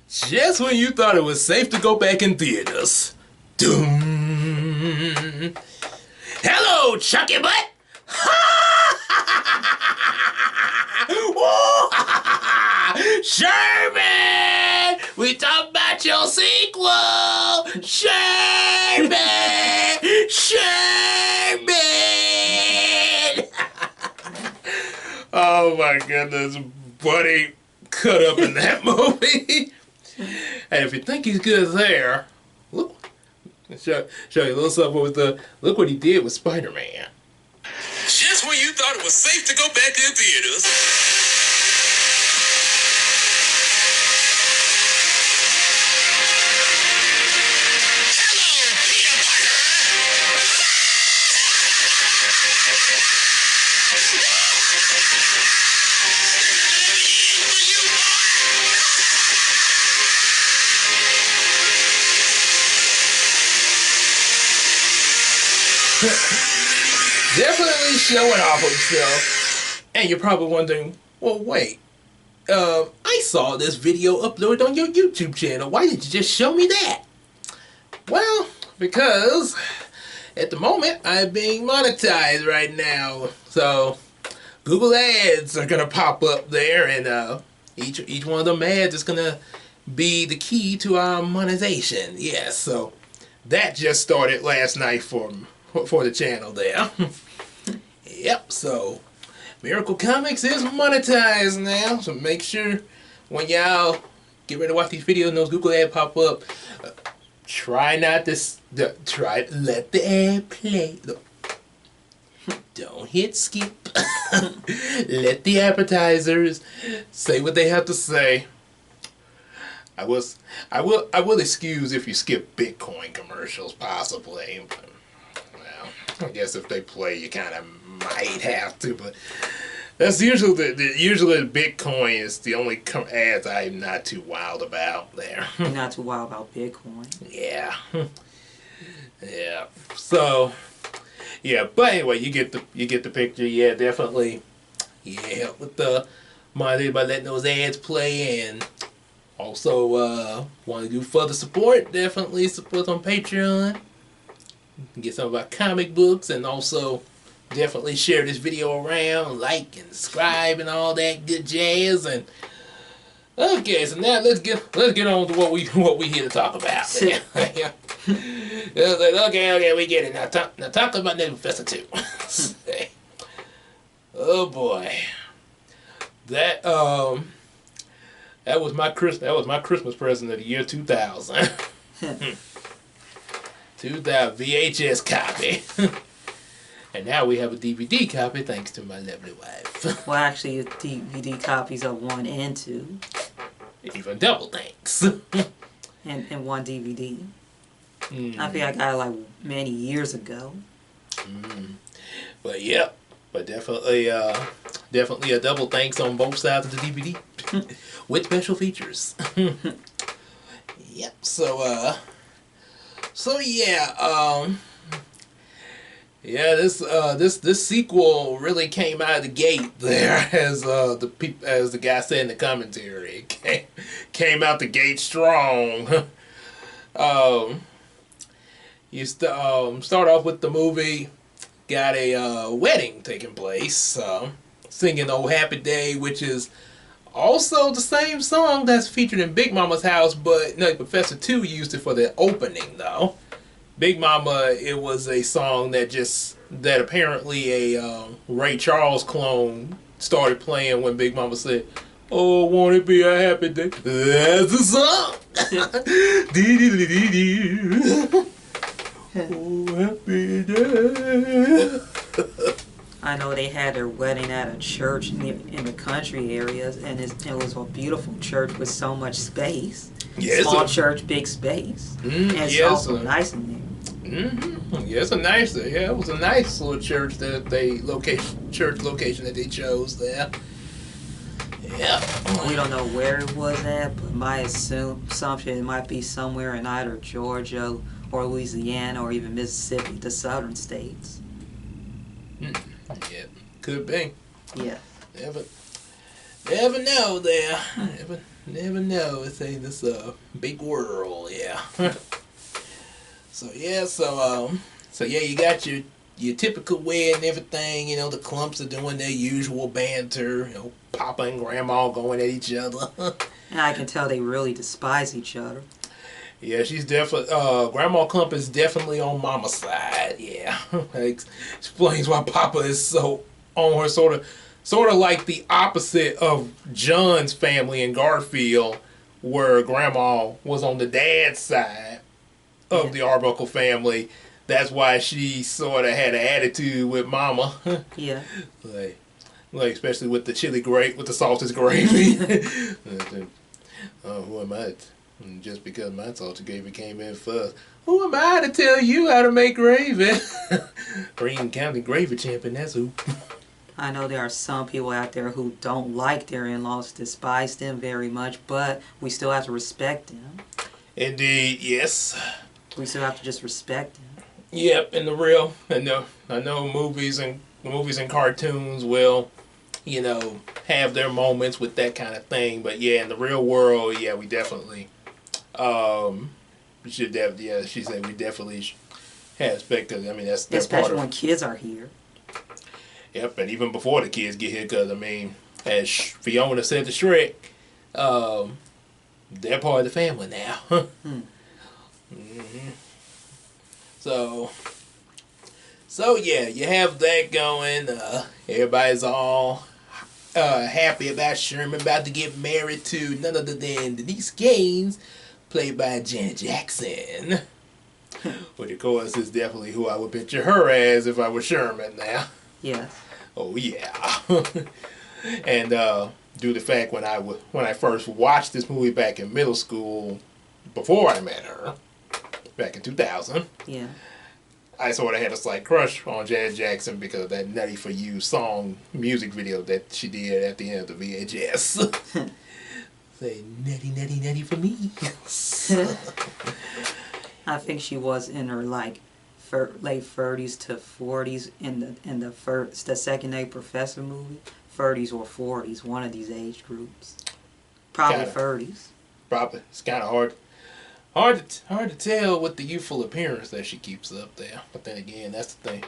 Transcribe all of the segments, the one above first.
Just when you thought it was safe to go back in theaters. Doom. Hello, Chucky Butt. Sherman! We talked about your sequel! Sherman! Sherman! Oh my goodness, Buddy cut up in that movie. And if you think he's good there, look, show you a little something with look what he did with Spider-Man. Just when you thought it was safe to go back to the theaters. Hello, Peter Definitely showing off himself. And you're probably wondering, well, wait. I saw this video uploaded on your YouTube channel. Why did you just show me that? Well, because at the moment I'm being monetized right now. So Google ads are gonna pop up there, and each one of them ads is gonna be the key to our monetization. Yes, so that just started last night for the channel there. Yep, so Miracle Comics is monetized now, so make sure when y'all get ready to watch these videos and those Google ads pop up, try not to let the ad play. Don't hit skip. Let the advertisers say what they have to say. I will excuse if you skip Bitcoin commercials possibly. But, well, I guess if they play, you kind of might have to, but that's usually usually Bitcoin is the only ads I'm not too wild about there. You're not too wild about Bitcoin. Yeah. Yeah. So, yeah. But anyway, you get the picture. Yeah, definitely. Yeah, help with the money by letting those ads play, and also want to do further support. Definitely support on Patreon. You can get some of our comic books, and also definitely share this video around, like and subscribe and all that good jazz. And okay, so now let's get on to what we here to talk about. Okay, we get it now. Talk about Nutty Professor 2. Oh boy, that was my Christmas present of the year 2000. 2000 VHS copy. And now we have a DVD copy thanks to my lovely wife. Well, actually, DVD copies of 1 and 2. Even double thanks. and 1 DVD. I think I got it like many years ago. But yeah, but definitely a double thanks on both sides of the DVD with special features. Yep. So yeah. Yeah, this sequel really came out of the gate there, as the guy said in the commentary. It came out the gate strong. You start off with the movie, got a wedding taking place, singing "Oh Happy Day," which is also the same song that's featured in Big Mama's house, but Nutty Professor 2 used it for the opening though. Big Mama, it was a song that apparently a Ray Charles clone started playing when Big Mama said, "Oh, won't it be a happy day?" That's the song. Oh, happy day. I know they had their wedding at a church in the country areas, and it was a beautiful church with so much space. Yeah, small church, big space. And it's also nice in there. Yeah, it was a nice little church church location that they chose there. Yeah. We don't know where it was at, but my assumption it might be somewhere in either Georgia or Louisiana or even Mississippi, the southern states. Yeah, could be. Yeah. Never know there. Never know. It's ain't this big world, yeah. So yeah, so yeah, you got your typical way and everything. You know, the Klumps are doing their usual banter. You know, Papa and Grandma going at each other. And I can tell they really despise each other. Yeah, she's definitely Grandma Klump is definitely on Mama's side. Yeah, explains why Papa is so on her, sort of like the opposite of John's family in Garfield, where Grandma was on the dad's side of the Arbuckle family. That's why she sort of had an attitude with Mama. Yeah. like especially with the with the salted gravy. Who am I? Just because my salted gravy came in first, who am I to tell you how to make gravy? Green County gravy champion, that's who. I know there are some people out there who don't like their in-laws, despise them very much, but we still have to respect them. Indeed, yes. We still have to just respect them. Yep, in the real, I know movies and cartoons will, you know, have their moments with that kind of thing, but yeah, in the real world, yeah, we definitely, she said we definitely have respect, because I mean that's their especially part of, when kids are here. Yep, and even before the kids get here, because I mean, as Fiona said to Shrek, they're part of the family now. Mm-hmm. So yeah, you have that going. Everybody's all happy about Sherman about to get married to none other than Denise Gaines, played by Janet Jackson. Which of course is definitely who I would picture her as if I were Sherman now. Yes. Oh yeah. And due to the fact when I first watched this movie back in middle school, before I met her, back in 2000. Yeah. I sort of had a slight crush on Janet Jackson because of that Nutty for You song music video that she did at the end of the VHS. Say, nutty, nutty, nutty for me. I think she was in her late 30s to 40s in the second Nutty Professor movie. 30s or 40s, one of these age groups. Probably 30s. Probably. It's kind of hard to tell with the youthful appearance that she keeps up there. But then again, that's the thing.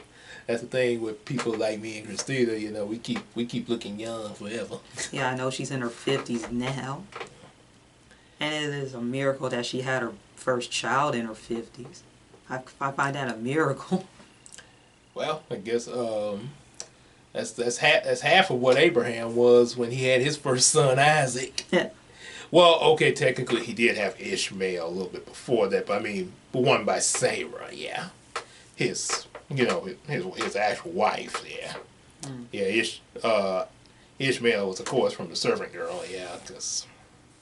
That's the thing with people like me and Christina. You know, we keep looking young forever. Yeah, I know she's in her 50s now, and it is a miracle that she had her first child in her 50s. I find that a miracle. Well, I guess that's half of what Abraham was when he had his first son Isaac. Well, okay, technically he did have Ishmael a little bit before that, but I mean, one by Sarah, yeah. His actual wife, yeah. Mm. Yeah, Ishmael was, of course, from the servant girl, yeah, because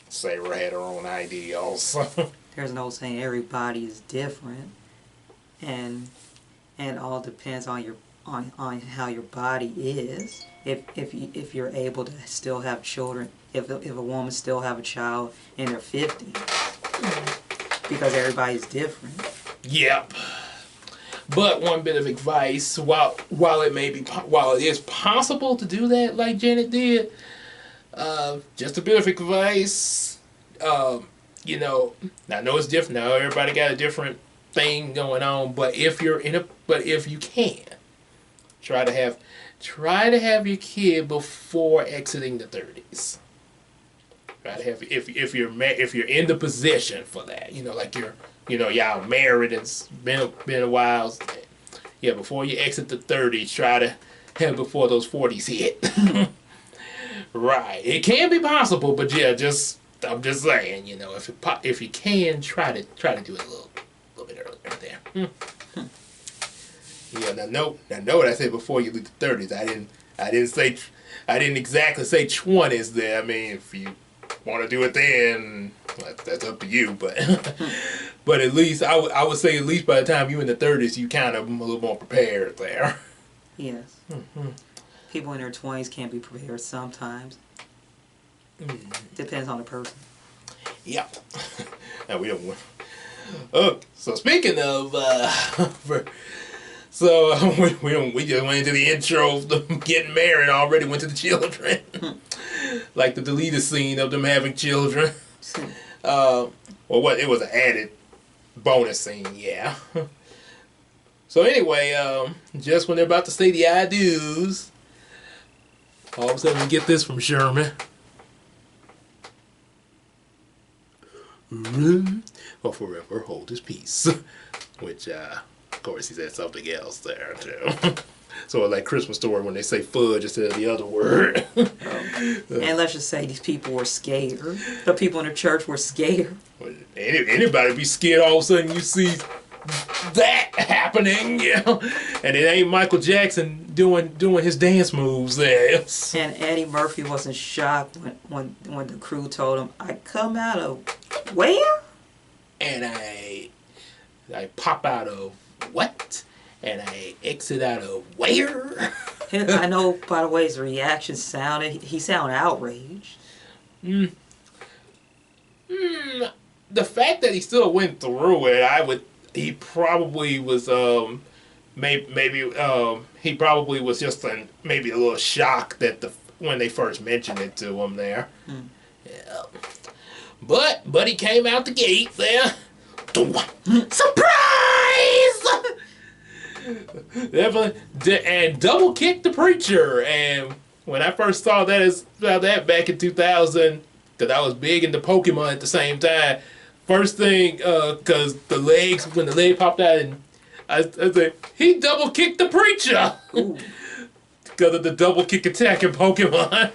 Sarah had her own ideals. There's no saying everybody is different, and all depends on on how your body is. If you're able to still have children, if a woman still have a child in her 50s, because everybody's different. Yep. But one bit of advice, while it is possible to do that like Janet did, just a bit of advice. You know, I know it's different. Now everybody got a different thing going on, but if you can, try to have your kid before exiting the 30s. Try to have if you're in the position for that. You know, like y'all married and it's been a while. Yeah, before you exit the 30s, try to have before those 40s hit. Right, it can be possible, but yeah, I'm just saying, you know, if you can, try to do it a little bit earlier there. Yeah, now know what I said before you leave the 30s. I didn't exactly say 20s there. I mean, if you want to do it then, that's up to you. But but at least I would say at least by the time you're in the 30s, you kind of a little more prepared there. Yes. Mm-hmm. People in their 20s can't be prepared sometimes. Depends on the person. Yeah. Now we don't want. Okay. So speaking of, we just went into the intro of them getting married. Already went to the children. like the deleted scene of them having children. Well, what it was an added bonus scene, yeah. So anyway, just when they're about to say the I do's, all of a sudden we get this from Sherman. Or forever hold his peace. Which, of course, he said something else there, too. So, like Christmas Story when they say fudge instead of the other word. And let's just say these people were scared. The people in the church were scared. Anybody be scared all of a sudden you see that happening, you know? And it ain't Michael Jackson doing his dance moves there. And Eddie Murphy wasn't shocked when the crew told him, I come out of where? And I pop out of what? And I exit out of where? I know by the way his reaction sounded, he sounded outraged. The fact that he still went through it, he probably was maybe he probably was just maybe a little shocked that when they first mentioned it to him there. Yeah. But he came out the gate there. Surprise! Definitely, and double kicked the preacher. And when I first saw that back in 2000, because I was big into Pokemon at the same time. First thing, because when the leg popped out, and I said, he double kicked the preacher. Because of the double kick attack in Pokemon.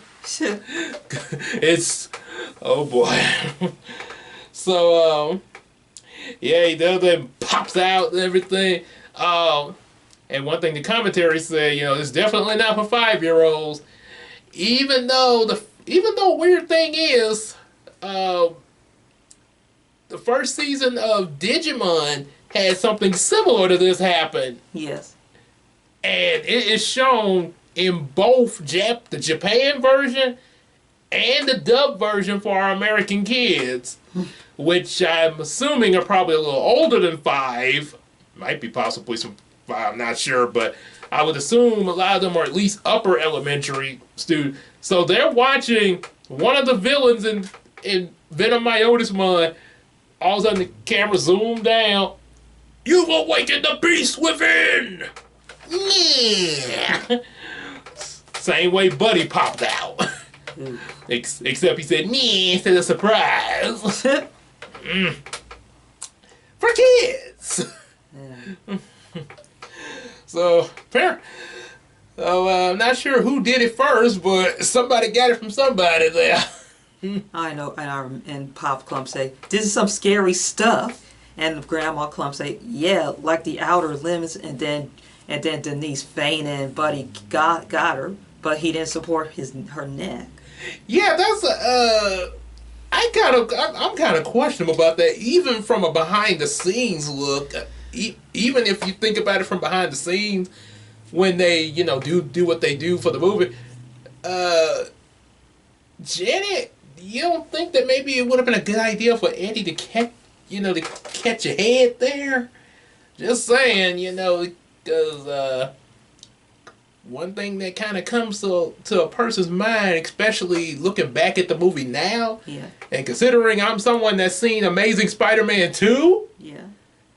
It's, oh boy. So, yeah, he does that, pops out and everything. And one thing the commentary said, it's definitely not for 5-year-olds. Even though weird thing is, the first season of Digimon had something similar to this happen. Yes. And it is shown in both the Japan version and the dub version for our American kids, which I'm assuming are probably a little older than 5. Might be possibly some 5, I'm not sure, but I would assume a lot of them are at least upper elementary students. So they're watching one of the villains in Venom Myotismon. All of a sudden the camera zoomed down. You've awakened the beast within! Yeah! Same way Buddy popped out. Except he said, nee, instead of surprise. For kids! Yeah. So, I'm not sure who did it first, but somebody got it from somebody there. I know, and Pop Klumps say, this is some scary stuff. And Grandma Klumps say, yeah, like the outer limits, and then Denise fainted and Buddy got her, but he didn't support her neck. Yeah, that's I'm kind of questionable about that, even from a behind the scenes look. Even if you think about it from behind the scenes, when they do what they do for the movie, Janet, you don't think that maybe it would have been a good idea for Eddie to catch a head there? Just saying, because one thing that kind of comes to a person's mind, especially looking back at the movie now, yeah, and considering I'm someone that's seen Amazing Spider-Man 2, yeah,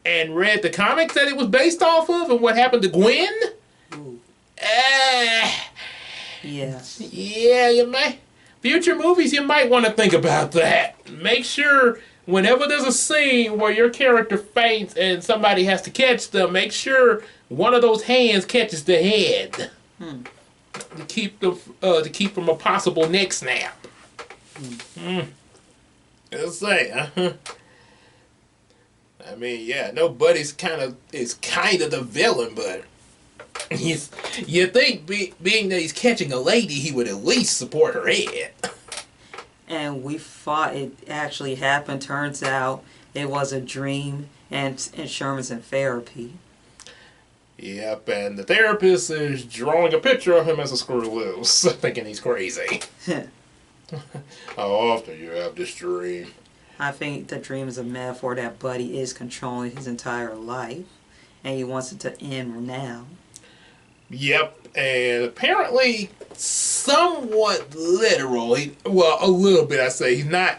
and read the comics that it was based off of, and what happened to Gwen. Ooh. Yes. Yeah, you might. Future movies, you might want to think about that. Make sure whenever there's a scene where your character faints and somebody has to catch them, make sure one of those hands catches the head to keep from a possible neck snap. Let's say, I mean, yeah, nobody's kind of the villain, but you think being that he's catching a lady, he would at least support her head. And we thought it actually happened. Turns out it was a dream, and Sherman's in therapy. Yep, and the therapist is drawing a picture of him as a screw loose, thinking he's crazy. How often you have this dream? I think the dream is a metaphor that Buddy is controlling his entire life, and he wants it to end now. Yep, and apparently somewhat literal. Well, a little bit. I say he's not.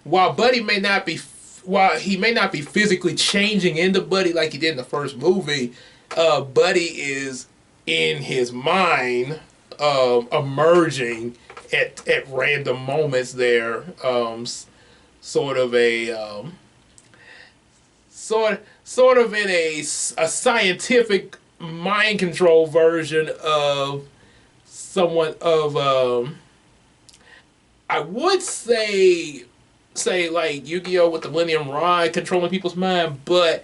While Buddy may not be, while he may not be physically changing into Buddy like he did in the first movie, Buddy is in his mind emerging at random moments there. Sort of a sort of in a scientific mind control version of someone of I would say like Yu-Gi-Oh with the Millennium Rod controlling people's mind, but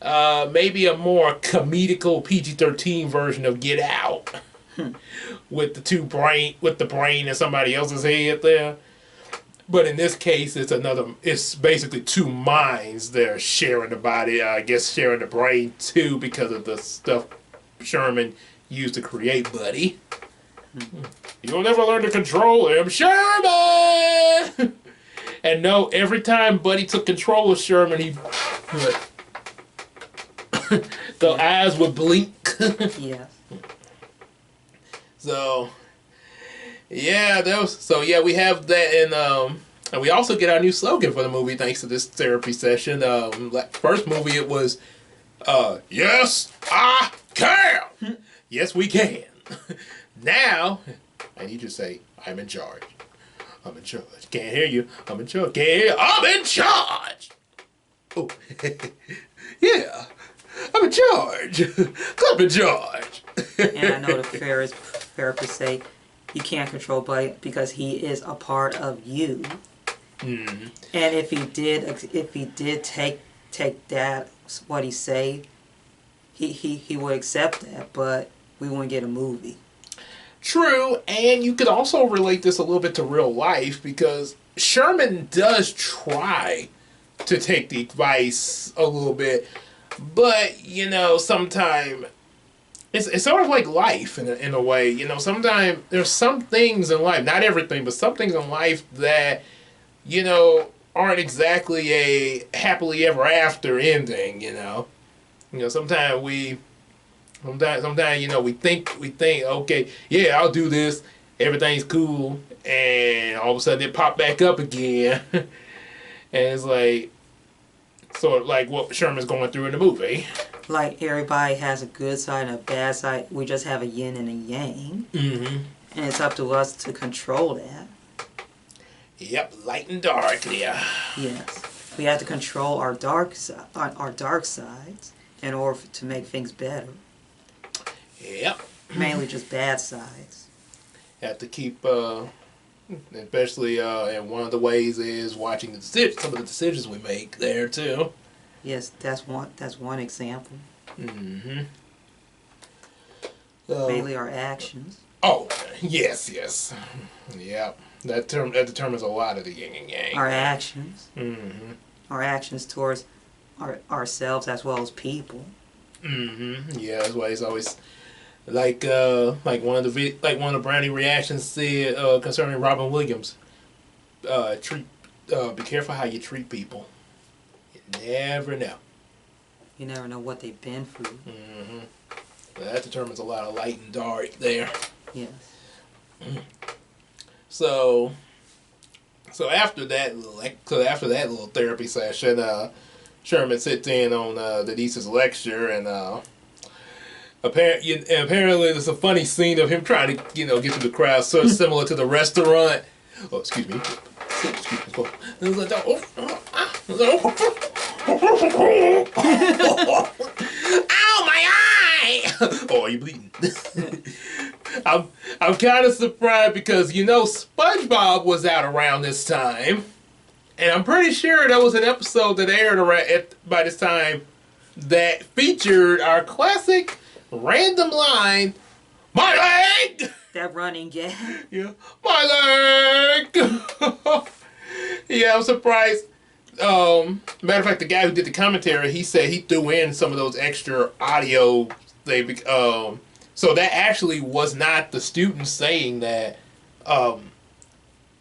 maybe a more comedical PG-13 version of Get Out with the brain in somebody else's head there. But in this case, it's basically two minds that are sharing the body, I guess sharing the brain too, because of the stuff Sherman used to create Buddy. You'll never learn to control him, Sherman! And no, every time Buddy took control of Sherman, the eyes would blink. Yes. So... yeah, we have that, and we also get our new slogan for the movie thanks to this therapy session. First movie it was, yes, I can. Yes, we can. Now, I need you to say, I'm in charge. I'm in charge. Can't hear you. I'm in charge. Can't hear you. I'm in charge. Oh, yeah, I'm in charge. I'm in charge. And I know the therapists say, you can't control Buddy because he is a part of you. Mm-hmm. And if he did take that what he say, he would accept that, but we wouldn't get a movie. True, and you could also relate this a little bit to real life because Sherman does try to take the advice a little bit, but sometimes it's sort of like life in a way. Sometimes there's some things in life, not everything, but some things in life that, aren't exactly a happily ever after ending, Sometimes we think, okay, yeah, I'll do this, everything's cool, and all of a sudden it pop back up again. And it's like, sort of like what Sherman's going through in the movie. Like everybody has a good side and a bad side. We just have a yin and a yang. Mm-hmm. And it's up to us to control that. Yep, light and dark, yeah. Yes. We have to control our dark sides in order to make things better. Yep. Mainly just bad sides. Have to keep, especially, and one of the ways is watching some of the decisions we make there too. Yes, that's one example. Mm-hmm. Mainly our actions. Oh, yes. Yep. That determines a lot of the yin and yang. Our actions. Mm-hmm. Our actions towards ourselves as well as people. Mm-hmm. Yeah, that's why it's always like one of the Brownny Reactions said concerning Robin Williams. Be careful how you treat people. You never know. You never know what they've been through. Mm-hmm. That determines a lot of light and dark there. Yes. So after that little therapy session, Sherman sits in on Denise's lecture, and apparently there's a funny scene of him trying to get through the crowd, sort of similar to the restaurant. Oh, excuse me. Ow, my eye! Oh, are you bleeding? I'm kind of surprised because SpongeBob was out around this time, and I'm pretty sure there was an episode that aired by this time that featured our classic random line, "My leg!" That running gag. Yeah, my leg. Yeah, I'm surprised. Matter of fact, the guy who did the commentary, he said he threw in some of those extra audio. So that actually was not the student saying that.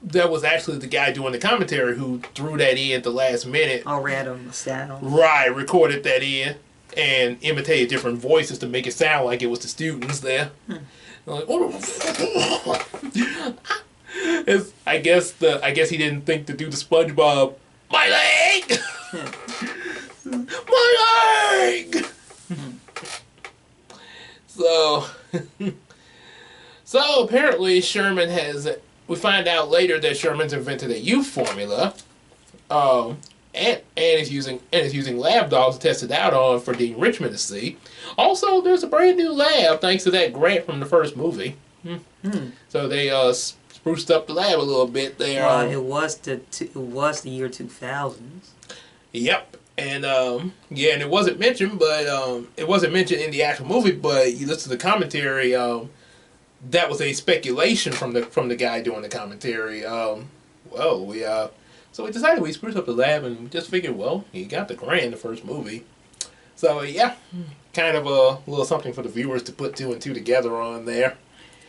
That was actually the guy doing the commentary who threw that in at the last minute. All random sound. Right, recorded that in. and imitated different voices to make it sound like it was the students there. Like, I guess he didn't think to do the SpongeBob. My leg, my leg. So apparently Sherman has. We find out later that Sherman's invented a U formula, and is using lab dogs to test it out on for Dean Richmond to see. Also, there's a brand new lab thanks to that grant from the first movie. So they spruced up the lab a little bit there. Well, it was the year 2000. Yep. And and it wasn't mentioned, but it wasn't mentioned in the actual movie. But you listen to the commentary. That was a speculation from the guy doing the commentary. So we decided we spruced up the lab and we just figured, well, he got the grant in the first movie. So yeah, kind of a little something for the viewers to put 2 and 2 together on there.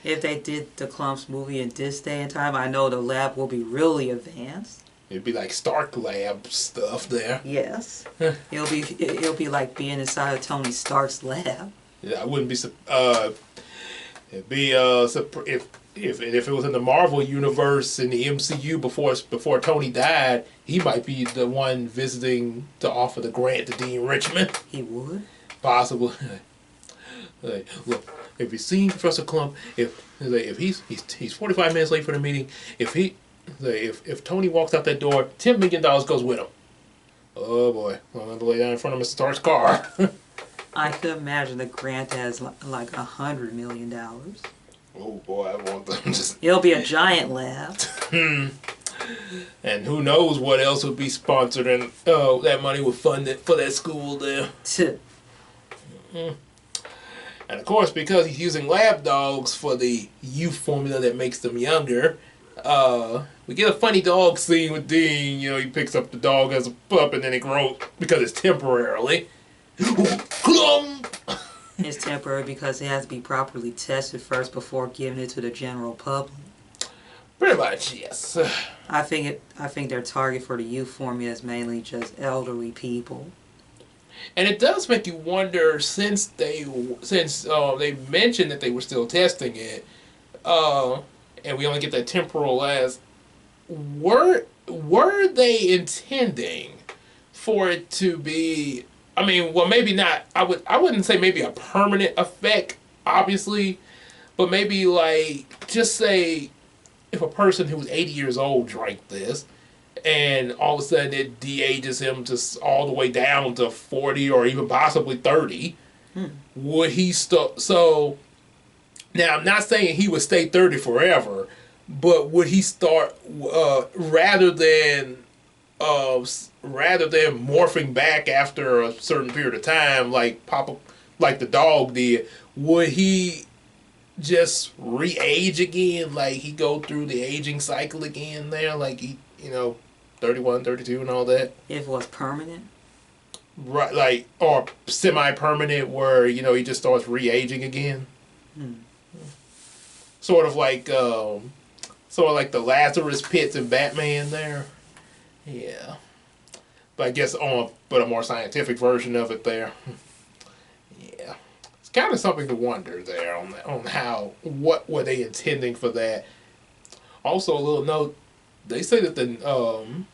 If they did the Klumps movie in this day and time, I know the lab will be really advanced. It'd be like Stark Lab stuff there. Yes. It'll be like being inside of Tony Stark's lab. Yeah, I wouldn't be it'd be if it was in the Marvel universe in the MCU before Tony died, he might be the one visiting to offer the grant to Dean Richmond. He would? Possibly. Like, look, if you've seen Professor Klump, if he's 45 minutes late for the meeting, if Tony walks out that door, $10 million goes with him. Oh boy, I'm going to lay down in front of Mr. Stark's car. I could imagine the grant has like $100 million. Oh boy, I want them just... It'll be a giant lab. And who knows what else would be sponsored and that money would fund it for that school there. And of course, because he's using lab dogs for the youth formula that makes them younger, we get a funny dog scene with Dean. You know, he picks up the dog as a pup and then it grows because it's temporarily. It's temporary because it has to be properly tested first before giving it to the general public. Pretty much, yes. I think their target for the youth formula is mainly just elderly people. And it does make you wonder, since they mentioned that they were still testing it, and we only get that temporal last, were they intending for it to be? I mean, well, maybe not. I wouldn't say maybe a permanent effect, obviously, but maybe like just say if a person who's 80 years old drank this, and all of a sudden it de-ages him just all the way down to 40 or even possibly 30, would he still? So now I'm not saying he would stay 30 forever, but would he start rather than morphing back after a certain period of time, like the dog did, would he just re-age again? Like he go through the aging cycle again there, like he, 31, 32 and all that? If it was permanent? Right, like, or semi-permanent where, he just starts re-aging again. Sort of like the Lazarus Pits in Batman there. Yeah. But I guess a more scientific version of it there. Yeah. It's kind of something to wonder there on what were they intending for that. Also, a little note, they say that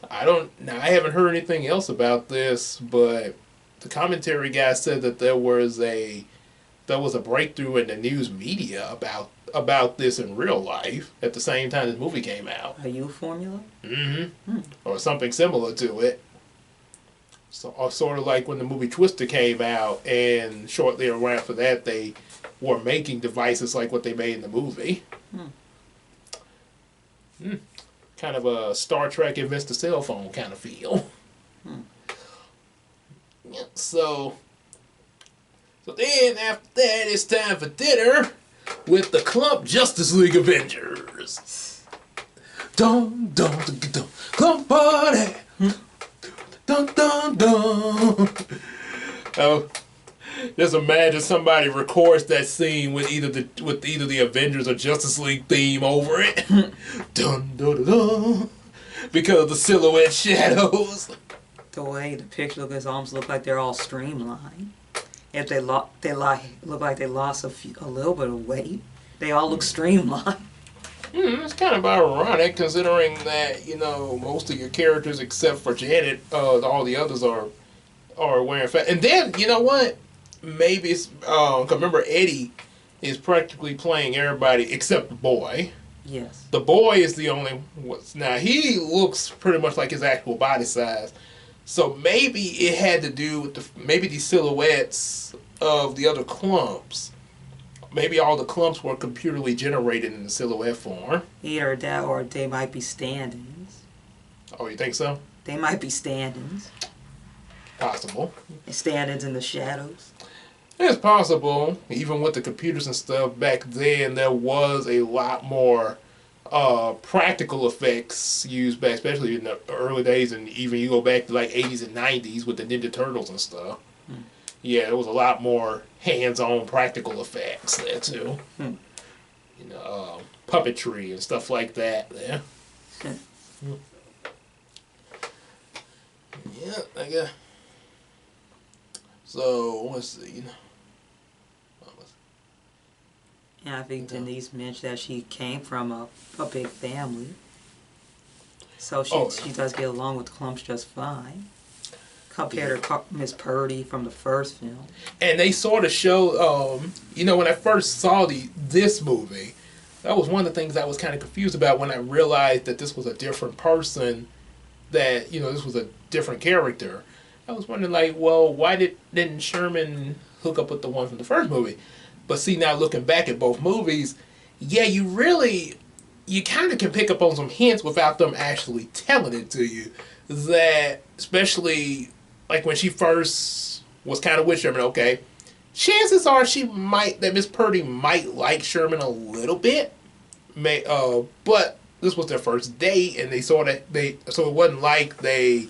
I haven't heard anything else about this, but the commentary guy said that there was a breakthrough in the news media about this in real life at the same time this movie came out. A U formula? Mm-hmm. Or something similar to it. So, sort of like when the movie Twister came out, and shortly around for that, they were making devices like what they made in the movie. Kind of a Star Trek invents the cell phone kind of feel. Yeah, so then after that, it's time for dinner with the Klump Justice League Avengers. Dun dun dun dun, Klump party. Dun dun dun. Oh, just imagine somebody records that scene with either the Avengers or Justice League theme over it. Dun dun dun. Because of the silhouette shadows. The way the picture looks almost look like they're all streamlined. if look like they lost a little bit of weight. They all look streamlined. It's kind of ironic considering that, you know, most of your characters except for Janet, all the others are wearing fat. And then, you know what? Maybe it's, 'cause remember Eddie is practically playing everybody except the boy. Yes. The boy is the only one. Now, he looks pretty much like his actual body size. So maybe it had to do with maybe the silhouettes of the other Klumps. Maybe all the Klumps were computerly generated in the silhouette form. Either that or they might be stand-ins. Oh, you think so? They might be stand-ins. Possible. Stand-ins in the shadows. It's possible. Even with the computers and stuff back then, there was a lot more practical effects used back, especially in the early days, and even you go back to like 80s and 90s with the Ninja Turtles and stuff. Yeah, there was a lot more hands-on practical effects there too. You know, puppetry and stuff like that there. Yeah, I guess. So let's see. And I think Denise mentioned that she came from a big family. So she does get along with Klumps just fine. Compared to Miss Purdy from the first film. And they sort of show, you know, when I first saw this movie, that was one of the things I was kind of confused about when I realized that this was a different person, that, you know, this was a different character. I was wondering, like, well, why didn't Sherman hook up with the one from the first movie? But see, now looking back at both movies, yeah, you kind of can pick up on some hints without them actually telling it to you. That, especially, like, when she first was kind of with Sherman, okay, chances are that Miss Purdy might like Sherman a little bit. But this was their first date, and so it wasn't like they,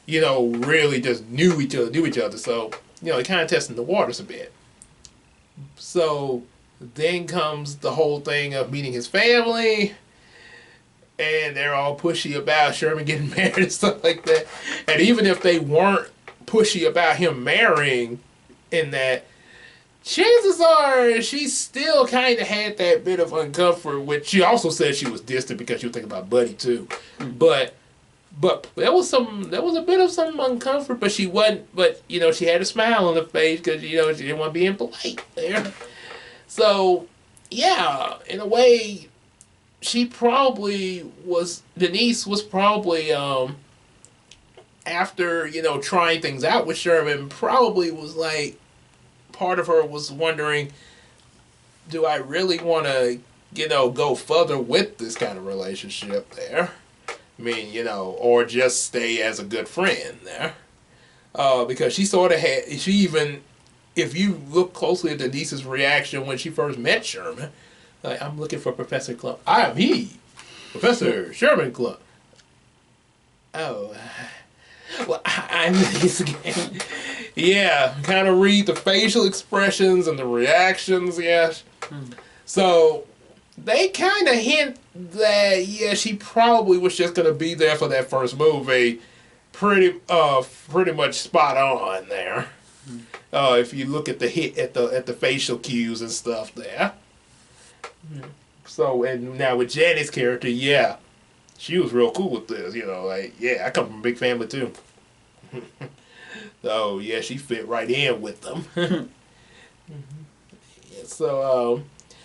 you know, really just knew each other. So, you know, they kind of testing the waters a bit. So then comes the whole thing of meeting his family, and they're all pushy about Sherman getting married and stuff like that. And even if they weren't pushy about him marrying in that, chances are she still kind of had that bit of uncomfort, which she also said she was distant because she was thinking about Buddy too. But there was a bit of some uncomfort, but she wasn't. But you know, she had a smile on her face because you know she didn't want to be impolite there. So yeah, in a way, Denise was probably after, you know, trying things out with Sherman, probably was like, part of her was wondering, do I really want to, you know, go further with this kind of relationship there? I mean, you know, or just stay as a good friend there. Because she sort of had, if you look closely at Denise's reaction when she first met Sherman, like, I'm looking for Professor Klump. I am he, Professor Sherman Klump. Oh, well, I'm this again. Yeah, kind of read the facial expressions and the reactions, yes. So they kind of hint that, yeah, she probably was just going to be there for that first movie. Pretty much spot on there. If you look at the facial cues and stuff there. So, and now with Janet's character, yeah, she was real cool with this, you know, like, yeah, I come from a big family too. So, yeah, she fit right in with them. Yeah, so,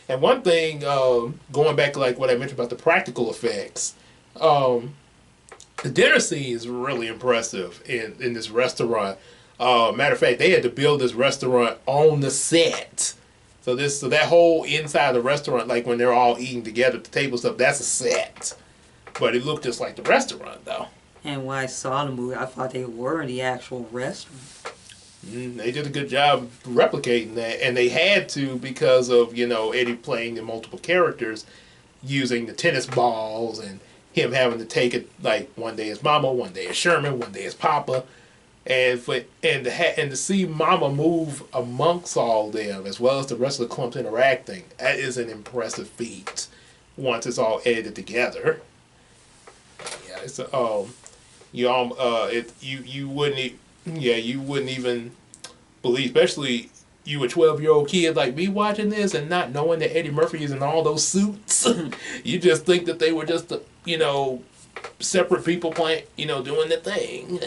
and one thing, going back to like what I mentioned about the practical effects, the dinner scene is really impressive in this restaurant. Matter of fact, they had to build this restaurant on the set. So that whole inside of the restaurant, like when they're all eating together at the table stuff, that's a set. But it looked just like the restaurant, though. And when I saw the movie, I thought they were in the actual restaurant. They did a good job replicating that, and they had to because of, you know, Eddie playing the multiple characters, using the tennis balls, and him having to take it like one day as Mama, one day as Sherman, one day as Papa, and to see Mama move amongst all them as well as the rest of the Klumps interacting, that is an impressive feat. Once it's all edited together, yeah, it's you wouldn't even believe, especially you a 12-year-old kid like me watching this and not knowing that Eddie Murphy is in all those suits. You just think that they were just, separate people playing, doing the thing.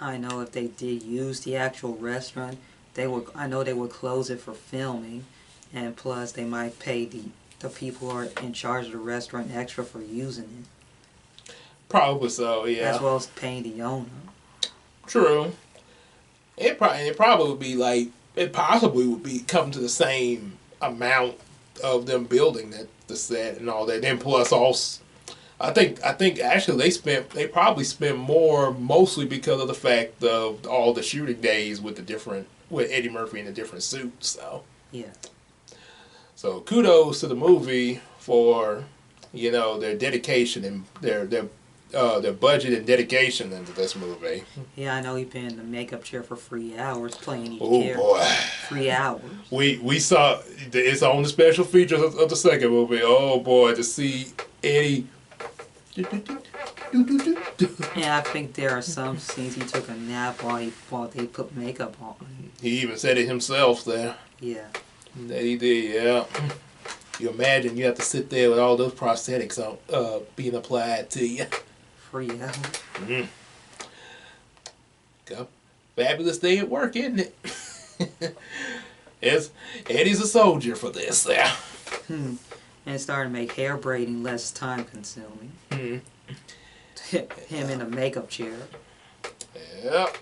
I know if they did use the actual restaurant, I know they would close it for filming, and plus they might pay the people who are in charge of the restaurant extra for using it. Probably so, yeah. As well as paying the owner. True. It probably would be like, it possibly would be come to the same amount of them building the set and all that. Then plus also, I think actually they probably spent more, mostly because of the fact of all the shooting days with Eddie Murphy in the different suits. So yeah. So kudos to the movie for their dedication and their budget and dedication into this movie. Yeah, I know you've been in the makeup chair for 3 hours playing each Oh character. boy, 3 hours. We saw it's on the special features of the second movie. Oh boy, to see Eddie. Yeah, I think there are some scenes he took a nap while they put makeup on. He even said it himself there. Yeah. That he did, yeah. You imagine you have to sit there with all those prosthetics on being applied to you. 3 hours. Mm. Fabulous day at work, isn't it? Eddie's a soldier for this there. And it started to make hair braiding less time consuming. Him in a makeup chair. Yep.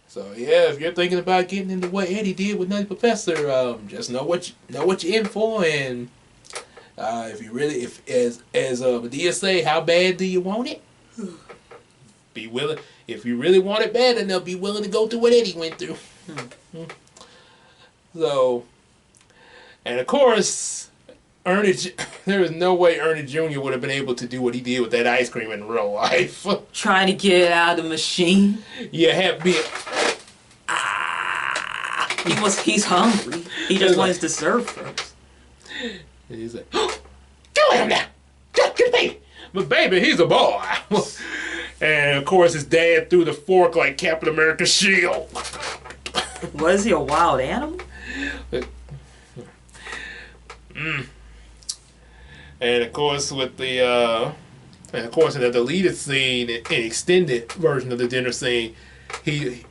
So yeah, if you're thinking about getting into what Eddie did with Nutty Professor, just know what you're in for, and if you really, as Medea say, how bad do you want it? Be willing. If you really want it bad enough, be willing to go through what Eddie went through. So, and of course, there is no way Ernie Jr. would have been able to do what he did with that ice cream in real life. Trying to get it out of the machine. Yeah, He's hungry. He just wants dessert first. And he's like, "Go him now! Get the baby!" But baby, he's a boy. And of course, his dad threw the fork like Captain America's shield. Was he a wild animal? And of course, in the deleted scene, an extended version of the dinner scene,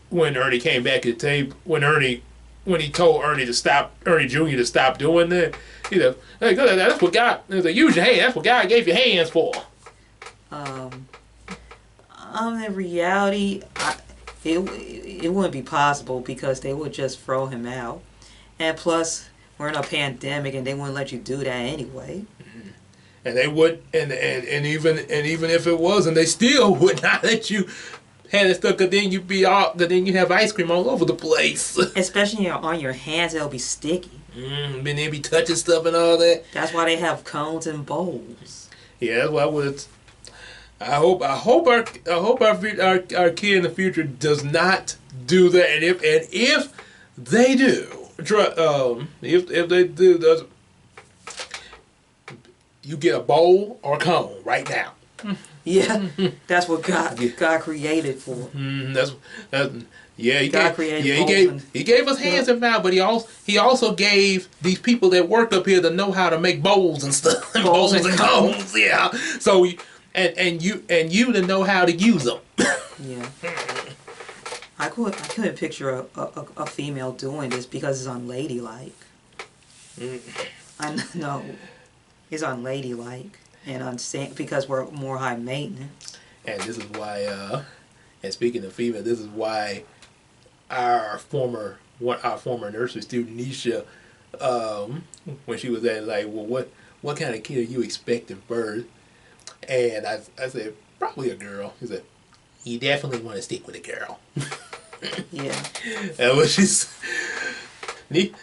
when Ernie came back at the table, when he told Ernie Jr. to stop doing that, hey, that's what God, use your hand. That's what God gave you hands for. In reality, it wouldn't be possible because they would just throw him out, and plus we're in a pandemic and they wouldn't let you do that anyway. And they would, and even if it wasn't, they still would not let you have it stuck. Cause then you have ice cream all over the place. Especially on your hands, it'll be sticky. Then they be touching stuff and all that. That's why they have cones and bowls. Yeah, that's why I hope our kid in the future does not do that. And if they do, if they do, you get a bowl or a cone right now. Yeah, that's what God created for. He gave us hands and mouth, but he also gave these people that work up here to know how to make bowls and stuff, bowls and cones. Yeah, so and you to know how to use them. Yeah, I couldn't picture a female doing this because it's unladylike. I know. It's unladylike and unsafe because we're more high maintenance. And this is why, and speaking of female, this is why our former nursery student Nisha, when she was at like, well, what kind of kid are you expecting first? And I said probably a girl. He said, you definitely want to stick with a girl. Yeah. And when she's the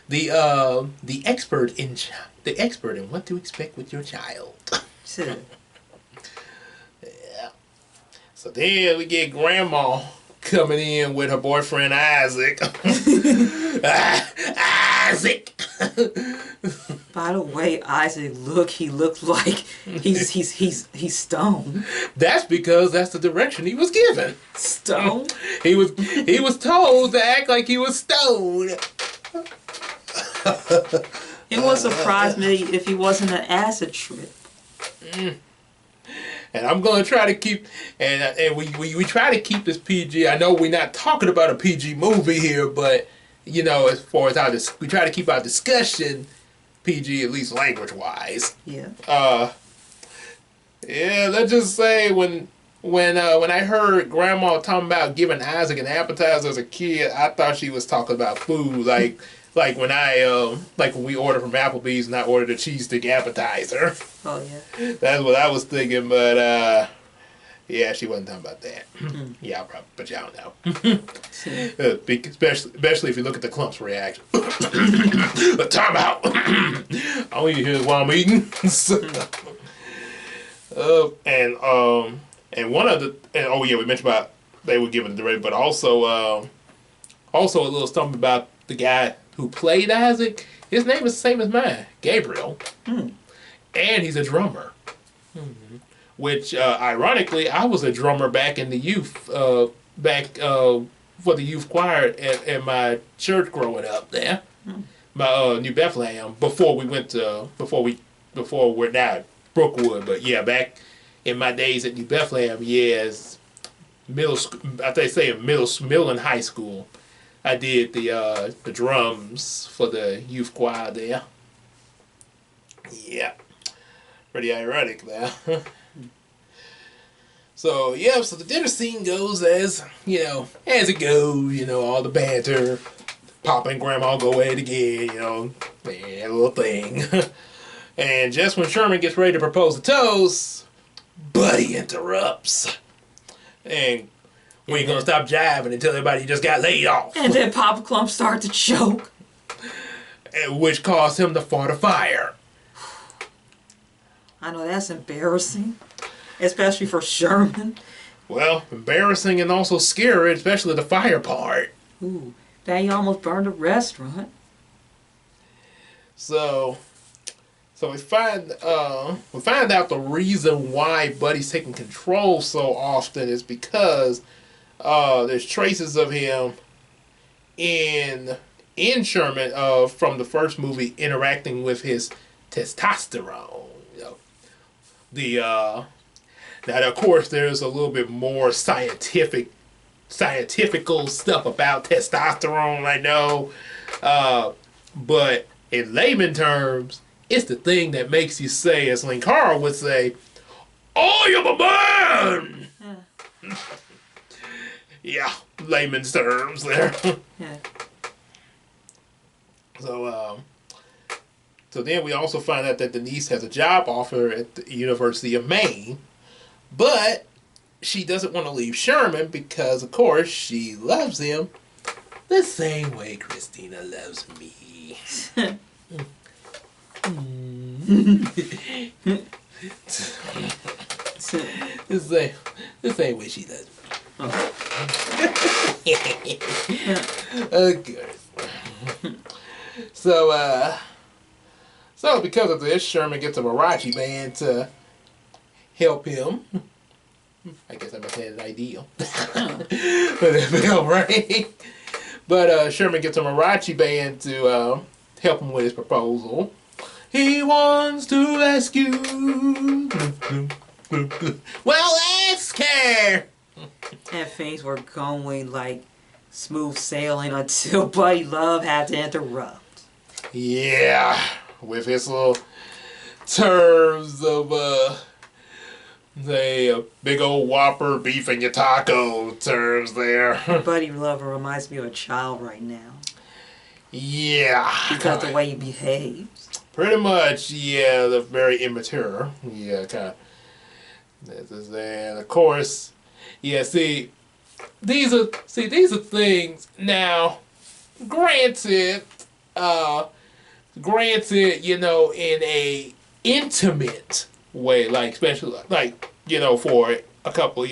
expert in what to expect with your child. Sure. Yeah. So then we get Grandma coming in with her boyfriend Isaac. Isaac. By the way, Isaac he looked like he's stoned. That's because that's the direction he was given. Stoned? He was told to act like he was stoned. It wouldn't surprise me if he wasn't an acid trip. And I'm gonna try to keep and we try to keep this PG. I know we're not talking about a PG movie here, but you know, as far as we try to keep our discussion PG, at least language wise. Yeah. Yeah. Let's just say when I heard Grandma talking about giving Isaac an appetizer as a kid, I thought she was talking about food, like when when we ordered from Applebee's and I ordered a cheese stick appetizer. Oh yeah. That's what I was thinking, but yeah, she wasn't talking about that. Yeah, probably, but y'all know. Especially if you look at the Klumps reaction. Time out. I only hear while I'm eating. And one of the oh yeah, we mentioned about they were giving the director, but also a little something about the guy who played Isaac. His name is the same as mine, Gabriel, and he's a drummer. Which, ironically, I was a drummer back in the youth, for the youth choir at my church growing up there, my New Bethlehem. Before we're now at Brookwood, but yeah, back in my days at New Bethlehem, yes, middle and high school, I did the drums for the youth choir there. Yeah, pretty ironic there. So, yeah, so the dinner scene goes as it goes, all the banter, Papa and Grandma go at it again, that little thing. And just when Sherman gets ready to propose a toast, Buddy interrupts. And we ain't gonna stop jiving until everybody just got laid off. And then Papa Klump started to choke. Which caused him to fart a fire. I know that's embarrassing. Especially for Sherman. Well, embarrassing and also scary, especially the fire part. Ooh, they almost burned a restaurant. So we find out the reason why Buddy's taking control so often is because there's traces of him in Sherman from the first movie interacting with his testosterone. Now, of course, there's a little bit more scientifical stuff about testosterone, I know. But in layman terms, it's the thing that makes you say, as Link Carl would say, "Oh, you're my man!" Yeah, layman's terms there. Yeah. So then we also find out that Denise has a job offer at the University of Maine. But she doesn't want to leave Sherman because, of course, she loves him the same way Christina loves me. the same way she loves me. Okay. So because of this, Sherman gets a mariachi band to help him. I guess I must have had an ideal. For the bell ring. But Sherman gets a mariachi band to help him with his proposal. He wants to ask you. Well, ask her. And things were going like smooth sailing until Buddy Love had to interrupt. Yeah, with his little terms of a big old Whopper beef in your taco terms there. Buddy Lover reminds me of a child right now. Yeah. Because the way he behaves. Pretty much, yeah, they're very immature. Yeah, kind of. And of course, yeah, these are things now, granted, in a intimate way, like especially for a couple,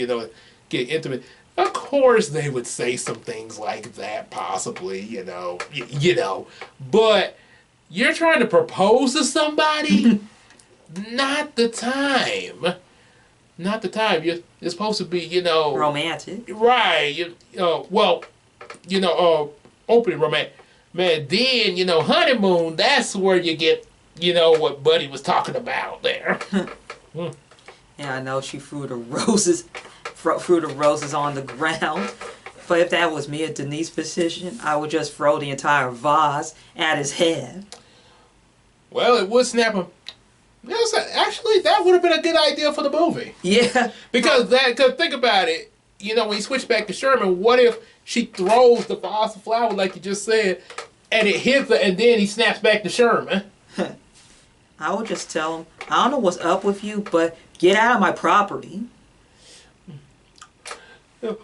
get intimate. Of course, they would say some things like that, possibly, but you're trying to propose to somebody, not the time. Not the time. You're supposed to be, Romantic. right. Opening romantic. Man, then, honeymoon, that's where you get, what Buddy was talking about there. Yeah, I know she threw the roses on the ground. But if that was me at Denise's position, I would just throw the entire vase at his head. Well, it would snap him. Actually, that would have been a good idea for the movie. Yeah. Because think about it, when you switch back to Sherman, what if she throws the vase of flowers like you just said, and it hits her, and then he snaps back to Sherman? I would just tell him, I don't know what's up with you, but get out of my property.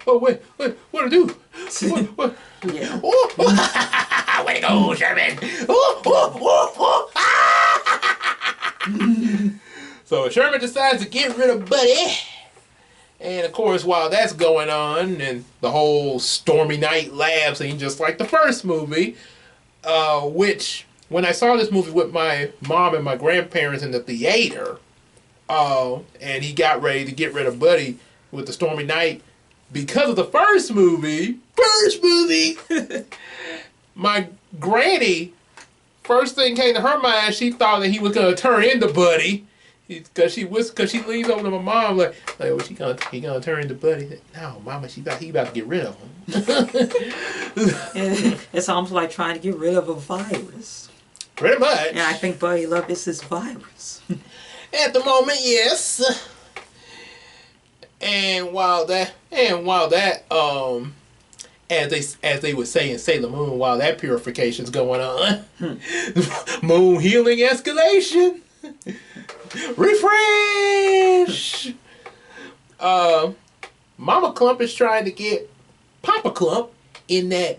Oh, wait, what do I do? What? Yeah. Way to go, Sherman! So Sherman decides to get rid of Buddy. And of course, while that's going on, and the whole Stormy Night lab scene, just like the first movie, which, when I saw this movie with my mom and my grandparents in the theater, and he got ready to get rid of Buddy with the Stormy Night, because of the first movie, my granny, first thing came to her mind, she thought that he was going to turn into Buddy. Because she leans over to my mom like oh, he gonna turn into Buddy? No, Mama, he about to get rid of him. It's almost like trying to get rid of a virus. Pretty much. And I think Buddy Love is this virus. At the moment, yes. And while that, as they would say in Sailor Moon, while that purification's going on, moon healing escalation. Refresh! Mama Klump is trying to get Papa Klump in that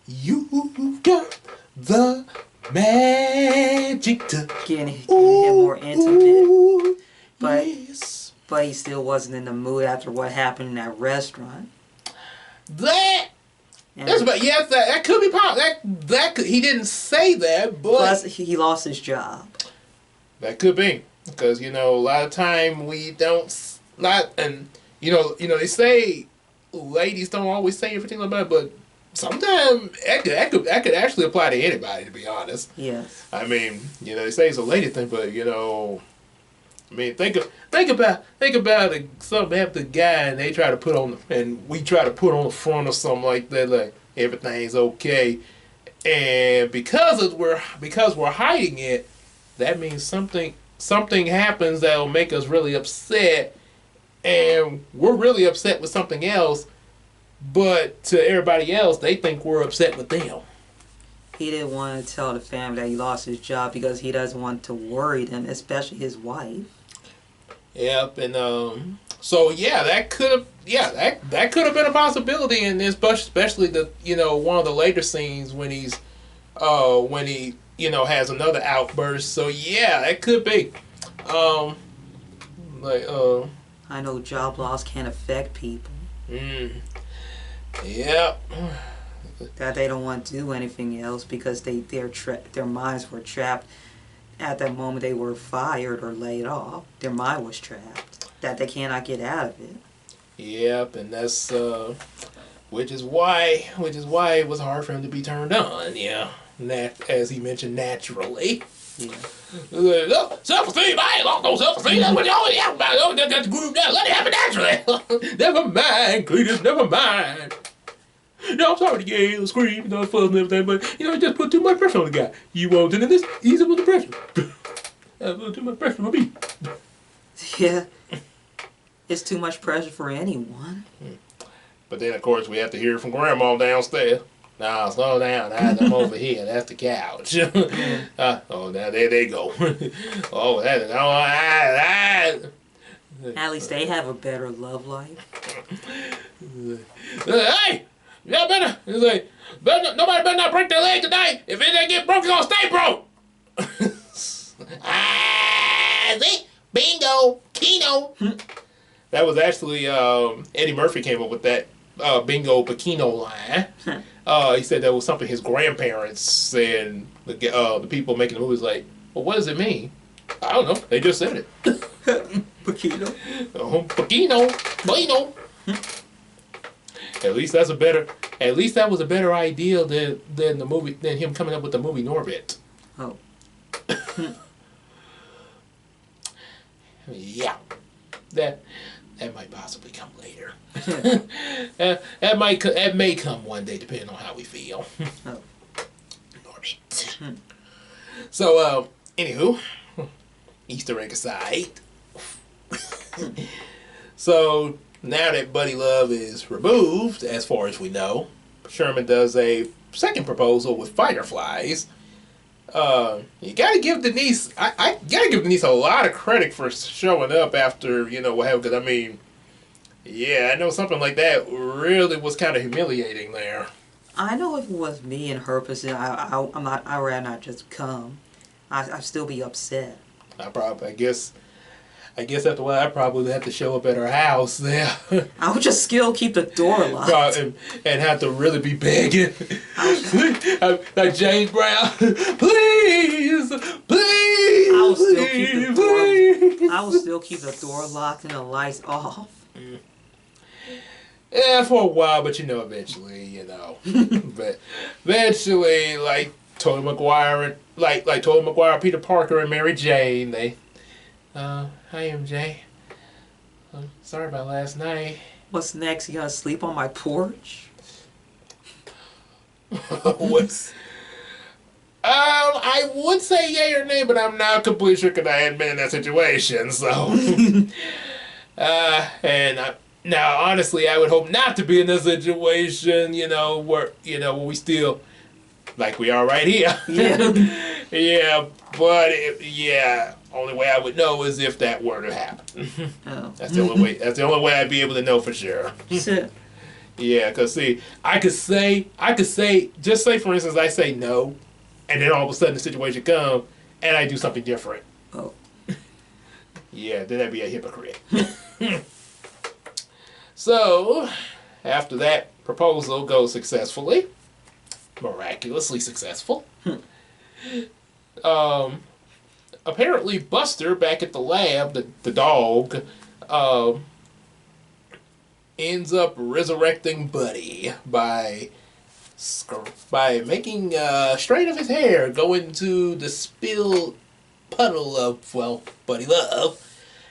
you've got the magic to Getting him more intimate. But yes. But he still wasn't in the mood after what happened in that restaurant. That could be possible. He didn't say that, but plus he lost his job. That could be, because a lot of time we don't and they say ladies don't always say everything like that, but sometimes that could actually apply to anybody, to be honest. Yes. I mean, they say it's a lady thing, but I mean, think about it. Something happened to the guy, and they try to put on, and we try to put on the front or something like that, like everything's okay, and because we're hiding it. That means something happens that'll make us really upset, and we're really upset with something else, but to everybody else, they think we're upset with them. He didn't want to tell the family that he lost his job because he doesn't want to worry them, especially his wife. Yep, and so yeah, that could have been a possibility, and especially the one of the later scenes when he has another outburst. So yeah, that could be. I know job loss can affect people. Yep. That they don't want to do anything else because their minds were trapped. At that moment they were fired or laid off. Their mind was trapped. That they cannot get out of it. Yep, and that's which is why it was hard for him to be turned on. Yeah. As he mentioned, naturally. Yeah. Self-esteem, I ain't lost no self-esteem. That's what y'all talking about. That's grooved out. Let it happen naturally. Never mind, Cletus, never mind. No, I'm sorry to yell, scream, fuss and everything, but, just put too much pressure on the guy. You won't in this, easy with the pressure. Too much pressure on me. Yeah. It's too much pressure for anyone. But then, of course, we have to hear from Grandma downstairs. Nah, slow down. I'm over here. That's the couch. Now there they go. At least they have a better love life. Hey, y'all better. It's like, nobody better not break their leg tonight. If it ain't get broke, it's gonna stay broke. See? Bingo, Keno. That was actually Eddie Murphy came up with that bingo Bikino line. He said that was something his grandparents said. The people making the movie was like, well, what does it mean? I don't know. They just said it. Bikino. Bikino. Bikino. At least that's a better. At least that was a better idea than the movie than him coming up with the movie Norbit. Oh. Yeah, that might possibly come later. that may come one day, depending on how we feel. Oh. Norbit. So, anywho, Easter egg aside. So now that Buddy Love is removed, as far as we know, Sherman does a second proposal with fireflies. You gotta give Denise. I gotta give Denise a lot of credit for showing up after what happened. Because I mean, yeah, I know something like that really was kind of humiliating there. I know if it was me in her position, I'd rather not just come. I'd still be upset. I guess after a while I probably have to show up at her house there. I would just still keep the door locked. and have to really be begging. Like James Brown, please. I will still keep the door locked and the lights off. Yeah, for a while, but eventually, but eventually, like Tobey Maguire and Peter Parker and Mary Jane, they. Hi, MJ. I'm sorry about last night. What's next? You gonna sleep on my porch? What's... I would say yay or nay, but I'm not completely sure because I hadn't been in that situation, so... now, honestly, I would hope not to be in this situation, where we still... Like we are right here. Yeah. Yeah, but only way I would know is if that were to happen. Oh. That's the only way. That's the only way I'd be able to know for sure. Yeah, cause see, I could say, just say for instance, I say no, and then all of a sudden the situation comes, and I do something different. Oh. Yeah, then I'd be a hypocrite. So, after that proposal goes successfully, miraculously successful. Apparently Buster back at the lab, the dog, ends up resurrecting Buddy by making a strand of his hair go into the spilled puddle of, Buddy Love.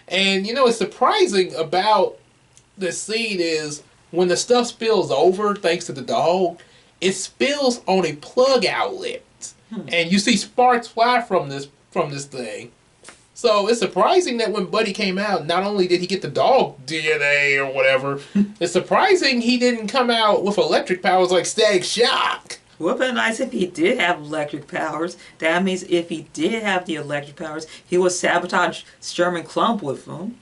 And what's surprising about this scene is when the stuff spills over, thanks to the dog, it spills on a plug outlet. And you see sparks fly from this thing. So it's surprising that when Buddy came out, not only did he get the dog DNA or whatever, it's surprising he didn't come out with electric powers like Static Shock. Would have been nice if he did have electric powers. That means if he did have the electric powers, he would sabotage Sherman Klump with them.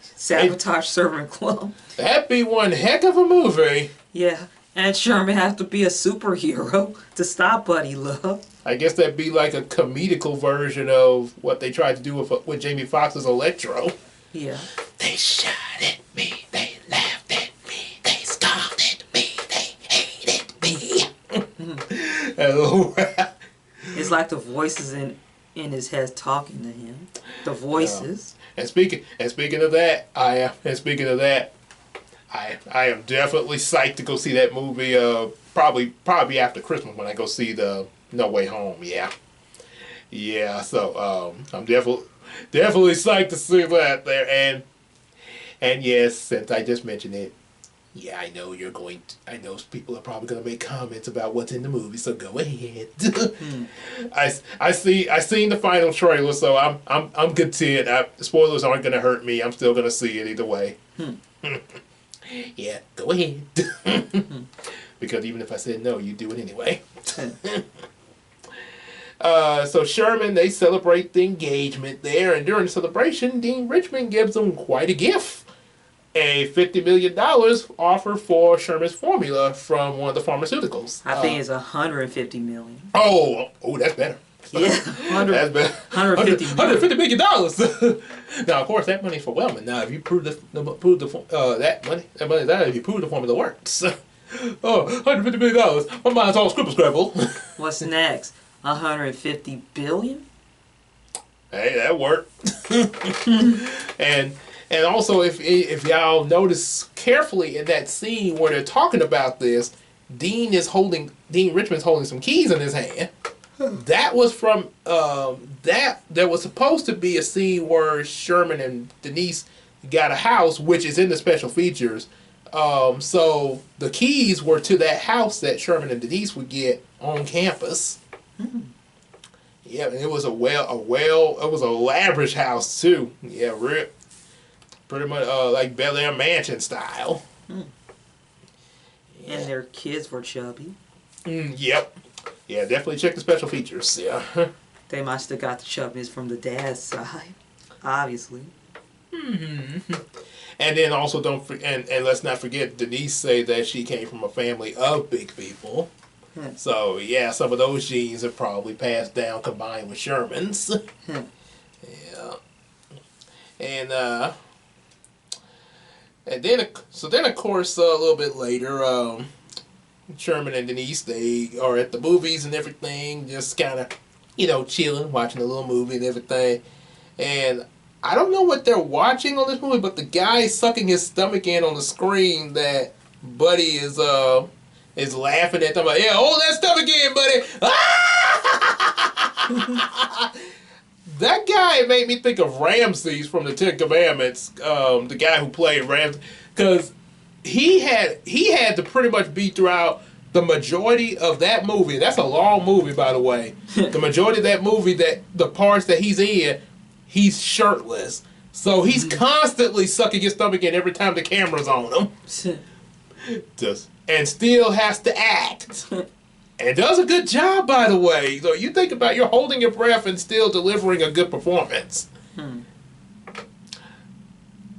Sabotage Sherman Klump. That'd be one heck of a movie. Yeah, and Sherman has to be a superhero to stop Buddy Love. I guess that'd be like a comedical version of what they tried to do with Jamie Foxx's Electro. Yeah. They shot at me, they laughed at me, they scoffed at me, they hated me. It's like the voices in his head talking to him. The voices. And speaking of that, I am definitely psyched to go see that movie. Probably after Christmas when I go see the No Way Home. Yeah. So I'm definitely psyched to see that there. And yes, since I just mentioned it, yeah, I know people are probably gonna make comments about what's in the movie. So go ahead. I seen the final trailer, so I'm content. Spoilers aren't gonna hurt me. I'm still gonna see it either way. Yeah, go ahead. Because even if I said no, you do it anyway. So Sherman, they celebrate the engagement there, and during the celebration, Dean Richmond gives them quite a gift. A $50 million offer for Sherman's formula from one of the pharmaceuticals. I think it's $150 million. Oh, that's better. Yeah, That's been $150 million. Now, of course, that money's for Wellman. Now, if you prove that money's out if you prove the formula works. Oh, $150 million. My mind's all scrabble. What's next? 150 billion? Hey, that worked. and also, if y'all notice carefully in that scene where they're talking about this, Dean Richmond's holding some keys in his hand. That was from that was supposed to be a scene where Sherman and Denise got a house, which is in the special features. So the keys were to that house that Sherman and Denise would get on campus. Yeah, and it was it was a lavish house too. Yeah, pretty much like Bel Air Mansion style. Yeah. And their kids were chubby. Yep. Yeah, definitely check the special features. Yeah. They must have got the chubbiness from the dad's side, obviously. And then also and let's not forget, Denise say that she came from a family of big people. So yeah, some of those genes are probably passed down combined with Sherman's. Yeah. And then of course a little bit later, Sherman and Denise, they are at the movies and everything, just kind of, chilling, watching a little movie and everything. And I don't know what they're watching on this movie, but the guy sucking his stomach in on the screen that Buddy is laughing at them like, yeah, hold that stomach in, buddy. That guy made me think of Ramses from the Ten Commandments, the guy who played Ramses, because he had to pretty much be throughout the majority of that movie. That's a long movie, by the way. The majority of that movie, that the parts that he's in, he's shirtless. So he's constantly sucking his stomach in every time the camera's on him. And still has to act. And does a good job, by the way. So you think about, you're holding your breath and still delivering a good performance.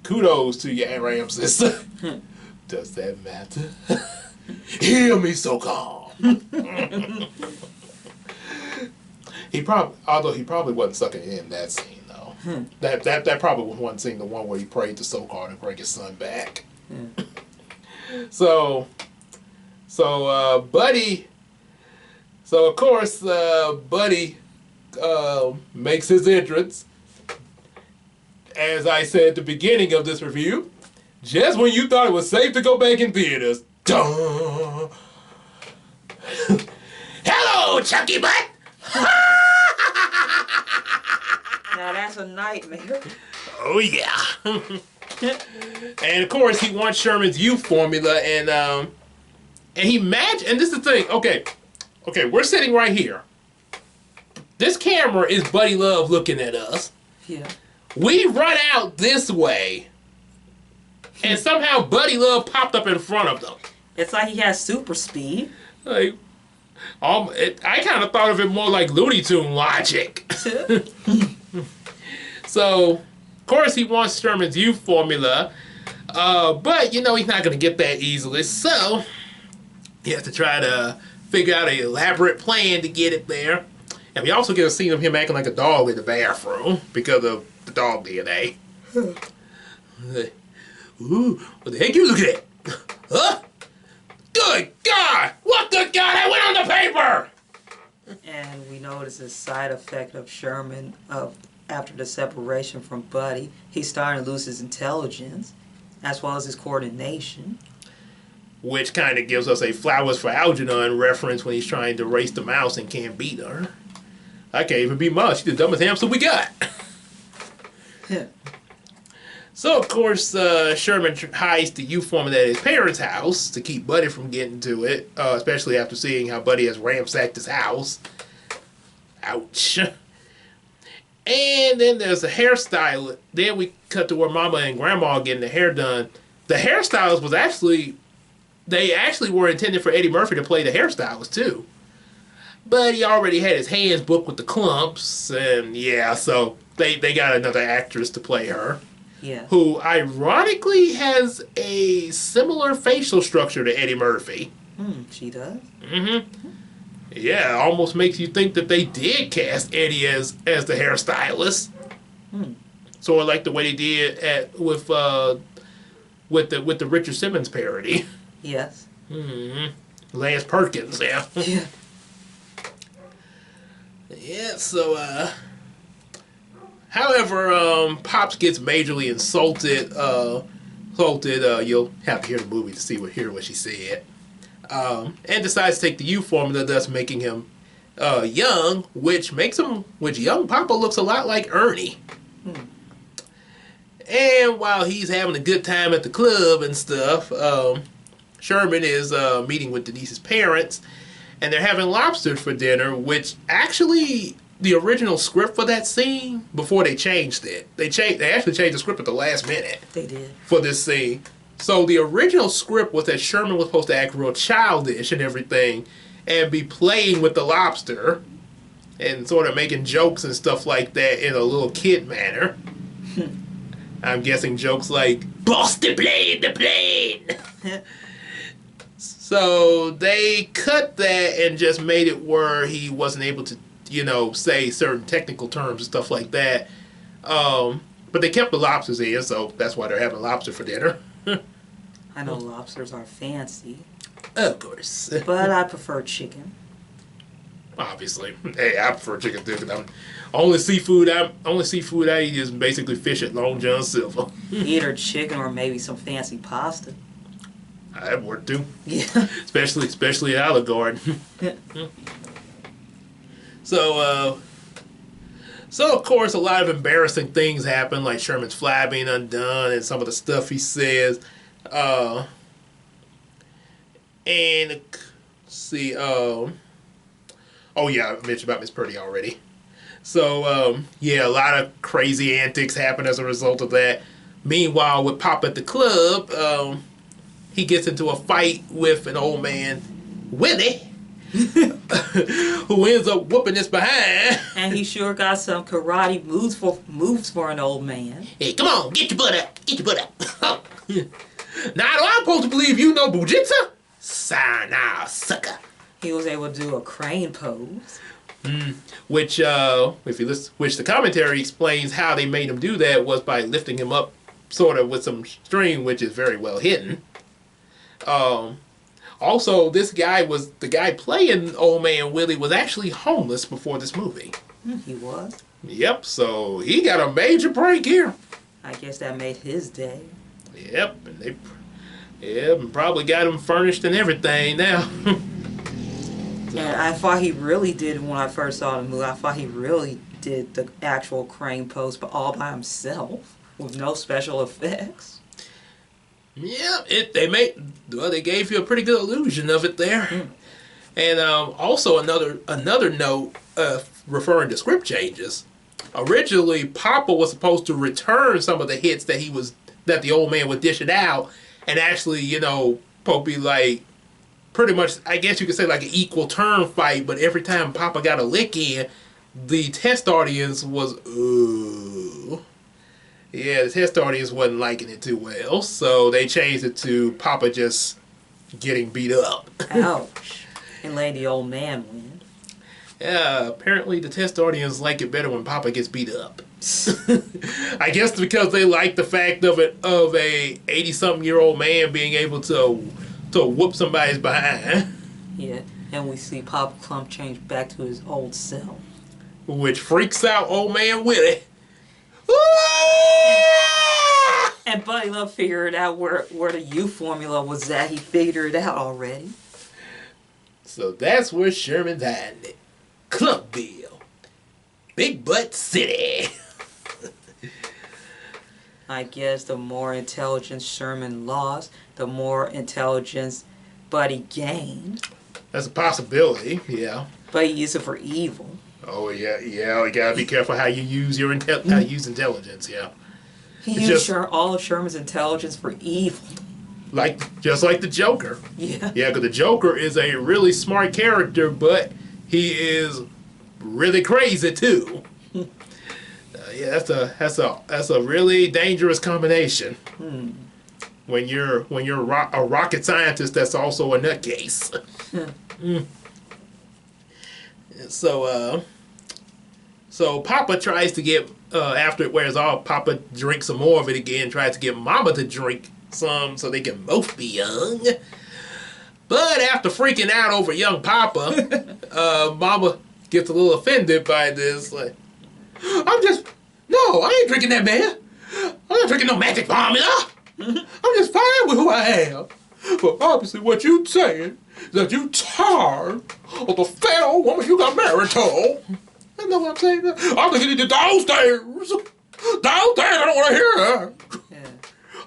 Kudos to you, Ramses. Does that matter? Hear me so calm. He probably wasn't sucking it in that scene though. That probably was one scene, the one where he prayed to Sokar to bring his son back. So Buddy. So of course Buddy makes his entrance. As I said at the beginning of this review, just when you thought it was safe to go back in theaters. Dun. Hello, Chucky Butt! Now that's a nightmare. Oh yeah. And of course he wants Sherman's youth formula, and he and this is the thing. Okay, we're sitting right here. This camera is Buddy Love looking at us. Yeah. We run out this way, and somehow Buddy Love popped up in front of them. It's like he has super speed. Like, I kind of thought of it more like Looney Tune logic. So, of course, he wants Sherman's youth formula, but he's not going to get that easily. So, he has to try to figure out an elaborate plan to get it there. And we also get a scene of him acting like a dog in the bathroom because of the dog DNA. Ooh, what the heck you looking at? Huh? Good God! What good God? I went on the paper! And we notice a side effect of Sherman after the separation from Buddy. He's starting to lose his intelligence as well as his coordination. Which kind of gives us a Flowers for Algernon reference when he's trying to race the mouse and can't beat her. I can't even beat Mouse. She's the dumbest hamster we got. So, of course, Sherman hides the youth formula at his parents' house to keep Buddy from getting to it, especially after seeing how Buddy has ransacked his house. Ouch. And then there's a hairstylist. Then we cut to where Mama and Grandma are getting the hair done. The hairstylist was they actually were intended for Eddie Murphy to play the hairstylist, too. But he already had his hands booked with the Klumps, and yeah, so they got another actress to play her. Yeah. Who ironically has a similar facial structure to Eddie Murphy. She does? Yeah, it almost makes you think that they did cast Eddie as the hairstylist. Sort of like the way they did with the Richard Simmons parody. Yes. Lance Perkins, yeah. Yeah. Yeah, so however, Pops gets majorly insulted. You'll have to hear the movie to hear what she said. And decides to take the U formula, thus making him young, which young Papa looks a lot like Ernie. And while he's having a good time at the club and stuff, Sherman is meeting with Denise's parents, and they're having lobsters for dinner, which actually, the original script for that scene, before they changed it, they actually changed the script at the last minute. They did. For this scene. So the original script was that Sherman was supposed to act real childish and everything, and be playing with the lobster, and sort of making jokes and stuff like that in a little kid manner. I'm guessing jokes like, "Boss the plane! So they cut that and just made it where he wasn't able to, say certain technical terms and stuff like that. But they kept the lobsters in, so that's why they're having lobster for dinner. I know lobsters are fancy. Of course. But I prefer chicken. Obviously. Hey, I prefer chicken too, because only seafood I eat is basically fish at Long John Silver. Either chicken or maybe some fancy pasta. That work too. Yeah. Especially at Olive Garden. So of course a lot of embarrassing things happen, like Sherman's fly being undone and some of the stuff he says. And let's see, oh yeah, I mentioned about Miss Purdy already. So yeah, a lot of crazy antics happen as a result of that. Meanwhile, with Pop at the club, he gets into a fight with an old man, Willie, who ends up whooping his behind. And he sure got some karate moves for an old man. Hey, come on, get your butt up. Get your butt up. Now, do I supposed to believe you know Bujitsu? Sayonara, sucker. He was able to do a crane pose. Which the commentary explains how they made him do that was by lifting him up sort of with some string, which is very well hidden. Also, the guy playing Old Man Willie was actually homeless before this movie. He was? Yep, so he got a major break here. I guess that made his day. Yep, and probably got him furnished and everything now. And I thought he really did, when I first saw the movie, I thought he really did the actual crane pose, but all by himself, with no special effects. Yeah, they gave you a pretty good illusion of it there. And also another note referring to script changes. Originally, Papa was supposed to return some of the hits that the old man was dishing out, and actually, be like, pretty much, I guess you could say like an equal turn fight, but every time Papa got a lick in, the test audience was, ooh. Yeah, the test audience wasn't liking it too well, so they changed it to Papa just getting beat up. Ouch. And letting the old man win. Yeah, apparently the test audience like it better when Papa gets beat up. I guess because they like the fact of a 80-something-year-old man being able to whoop somebody's behind. Yeah, and we see Papa Klump change back to his old self. Which freaks out Old Man Willie. And Buddy Love figured out where the U formula was at. He figured it out already. So that's where Sherman's hiding it. Clumpville. Big Butt City. I guess the more intelligence Sherman lost, the more intelligence Buddy gained. That's a possibility, yeah. But he used it for evil. Oh yeah. You gotta be careful how you use intelligence, yeah. He used all of Sherman's intelligence for evil. Just like the Joker. Yeah. Yeah, because the Joker is a really smart character, but he is really crazy too. Yeah, that's a really dangerous combination. When you're a rocket scientist, that's also a nutcase. So Papa tries to get, after it wears off, Papa drinks some more of it again, tries to get Mama to drink some so they can both be young. But after freaking out over young Papa, Mama gets a little offended by this. Like, I ain't drinking that, man. I'm not drinking no magic formula. I'm just fine with who I am. But obviously what you saying is that you tired of the fat old woman you got married to. I know what I'm saying. I'm thinking you downstairs. Downstairs, I don't want to hear her. Yeah.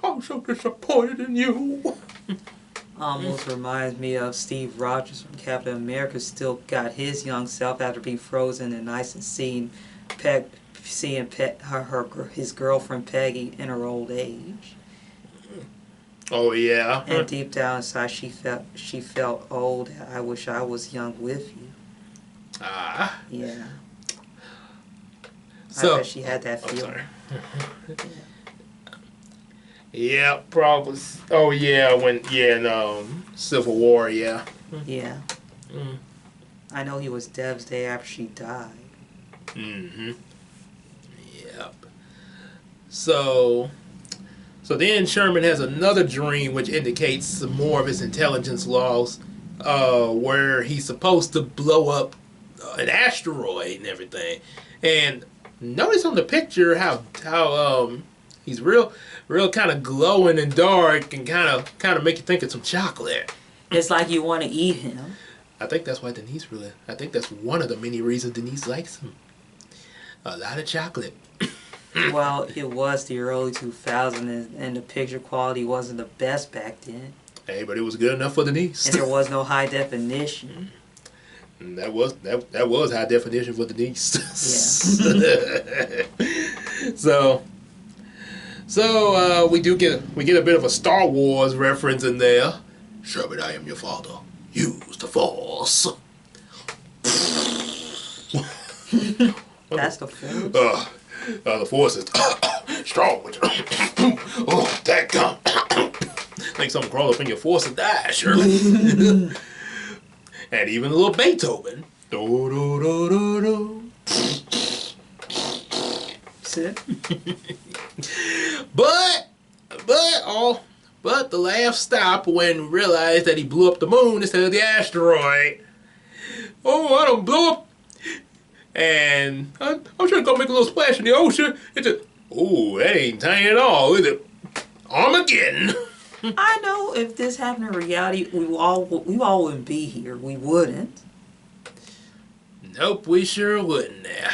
I'm so disappointed in you. Almost reminds me of Steve Rogers from Captain America. Still got his young self after being frozen in ice and seeing his girlfriend Peggy in her old age. Oh yeah. And deep down inside, she felt old. I wish I was young with you. Ah. Yeah. So, I bet she had that feeling. Yeah, probably. Oh yeah, in Civil War, yeah. Yeah. I know he was devastated after she died. Mm-hmm. Yep. So then Sherman has another dream which indicates some more of his intelligence loss, where he's supposed to blow up an asteroid and everything. And notice on the picture how he's real kind of glowing and dark and kind of make you think of some chocolate. It's like you want to eat him. I think that's why Denise really. I think that's one of the many reasons Denise likes him. A lot of chocolate. Well, it was the early 2000s, and the picture quality wasn't the best back then. Hey, but it was good enough for Denise. And there was no high definition. And that was high definition for Denise. Yeah. So we get a bit of a Star Wars reference in there. Sherman, I am your father. Use the Force. That's the Force. The Force is strong with you. Oh, that gum. Think something crawl up in your Force and die, Sherman. And even a little Beethoven. Do do do do do. Sit. But the laugh stopped when we realized that he blew up the moon instead of the asteroid. Oh, I don't blow up. And I'm trying to go make a little splash in the ocean. It's just, oh, that ain't tiny at all, is it? Armageddon. I know if this happened in reality, we all wouldn't be here. We wouldn't. Nope, we sure wouldn't now.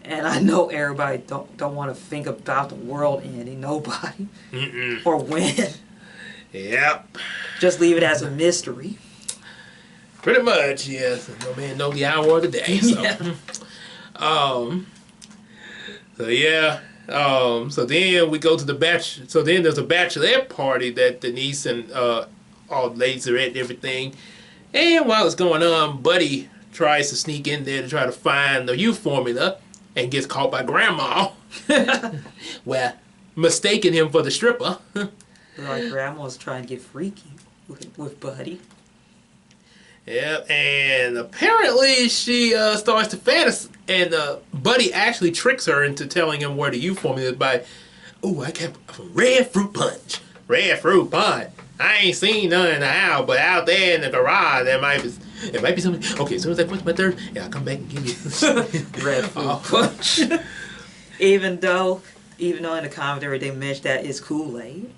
And I know everybody don't want to think about the world ending. Nobody. Mm-mm. Or when. Yep. Just leave it as a mystery. Pretty much, yes. No man know the hour of the day. So, Yeah. So then we go to the batch. So then there's a bachelorette party that Denise and all the ladies are at and everything. And while it's going on, Buddy tries to sneak in there to try to find the U formula and gets caught by Grandma. Well, mistaking him for the stripper. Like Grandma's trying to get freaky with Buddy. Yeah, and apparently she starts to fantasize, and Buddy actually tricks her into telling him where the U formula is by, oh, I got from red fruit punch. Red fruit punch. I ain't seen none in the house, but out there in the garage, it might be something. Okay, as soon as I quench my thirst, yeah, I'll come back and give you Red fruit punch. Even though in the commentary they mentioned that it's Kool-Aid.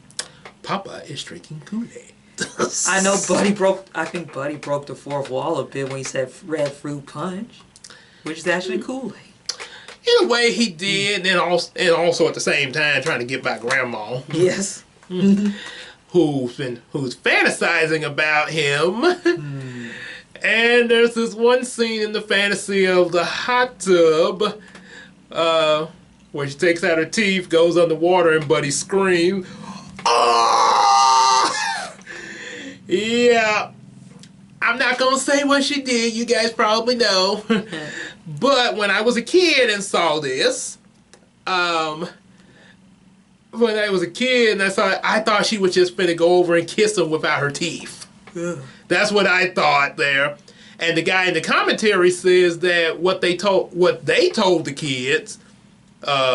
Papa is drinking Kool-Aid. I know I think Buddy broke the fourth wall a bit when he said red fruit punch, which is actually Kool-Aid. In a way, he did, and also at the same time trying to get back Grandma. Yes. who's fantasizing about him. And there's this one scene in the fantasy of the hot tub where she takes out her teeth, goes underwater, and Buddy screams, "Oh!" Yeah. I'm not going to say what she did. You guys probably know. But when I was a kid and saw this, when I was a kid and I saw it, I thought she was just finna go over and kiss him without her teeth. That's what I thought there. And the guy in the commentary says that what they told the kids,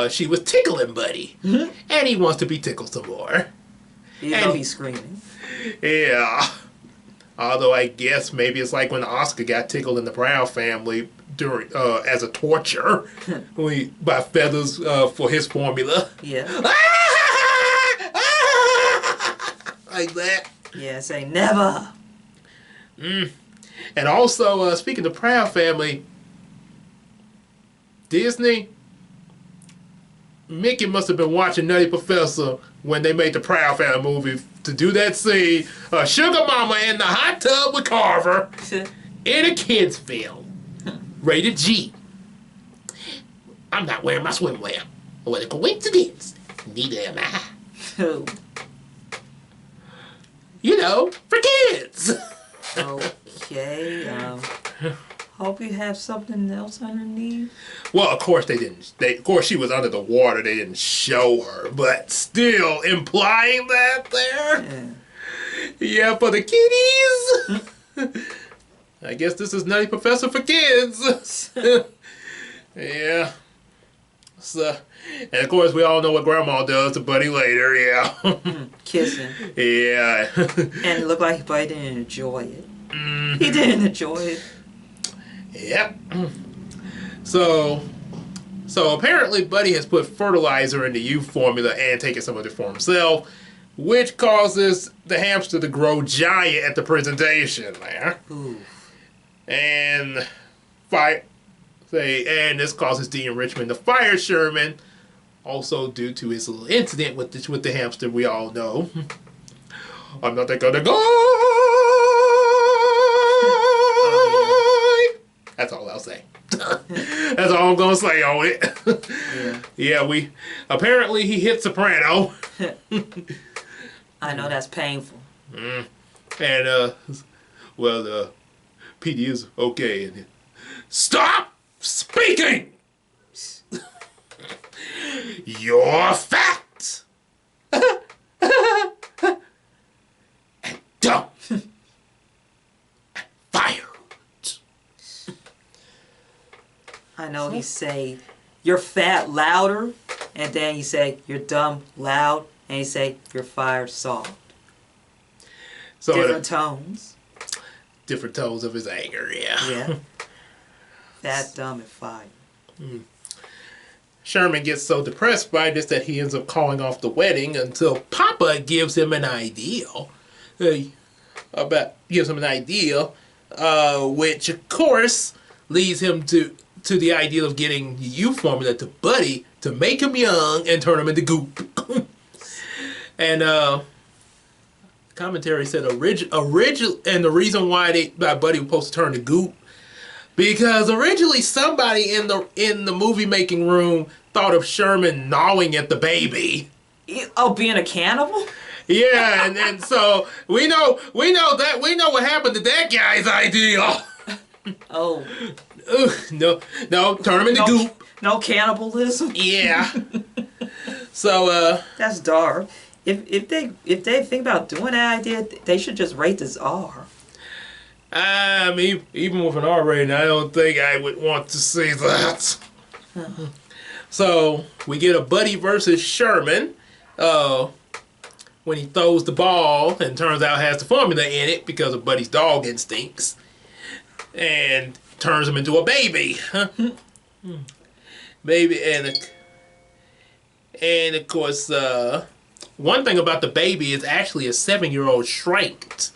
she was tickling Buddy, and he wants to be tickled some more. Even though he's screaming. Yeah. Although I guess maybe it's like when Oscar got tickled in the Brown family during as a torture by Feathers for his formula. Yeah. Like that. Yeah, say never. And also, speaking of Proud Family, Disney, Mickey must have been watching Nutty Professor when they made the Proud Family movie to do that scene. Sugar Mama in the hot tub with Carver in a kid's film. Rated G. I'm not wearing my swimwear. What a coincidence. Neither am I. Oh. You know, for kids. Okay. Hope you have something else underneath. Well, of course they didn't. Of course she was under the water. They didn't show her, but still implying that there. Yeah, for the kiddies. I guess this is Nutty Professor for kids. Yeah. So, and of course we all know what Grandma does to Buddy later. Yeah. Kissing. Yeah. And it looked like Buddy didn't enjoy it. He didn't enjoy it. Yep. So apparently Buddy has put fertilizer in the youth formula and taken some of it for himself, which causes the hamster to grow giant at the presentation there. Ooh. And this causes the enrichment to fire Sherman, also due to his little incident with the hamster we all know. I'm not gonna go. That's all I'll say. That's all I'm gonna say on it. Yeah, apparently he hit soprano. I know that's painful. And well, the PD is okay. And stop speaking. You're fat and dumb and fired. I know he say, you're fat louder, and then he say, you're dumb loud, and he say, you're fired soft. So different tones. Different tones of his anger, yeah. Yeah. Fat, dumb, and fired. Sherman gets so depressed by this that he ends up calling off the wedding until Papa gives him an idea. Which of course leads him to the idea of getting youth formula to Buddy to make him young and turn him into goop. And commentary said original, and the reason why Buddy was supposed to turn to goop, because originally somebody in the movie making room thought of Sherman gnawing at the baby. Oh, being a cannibal? Yeah, and so we know what happened to that guy's idea. Oh. No, turn him into goop. No cannibalism. Yeah. So that's dark. If they think about doing that idea, they should just rate this R. I mean, even with an R rating, I don't think I would want to see that. So we get a Buddy versus Sherman. When he throws the ball and turns out has the formula in it because of Buddy's dog instincts, and turns him into a baby. Baby, and of course, one thing about the baby is actually a 7-year-old shrinked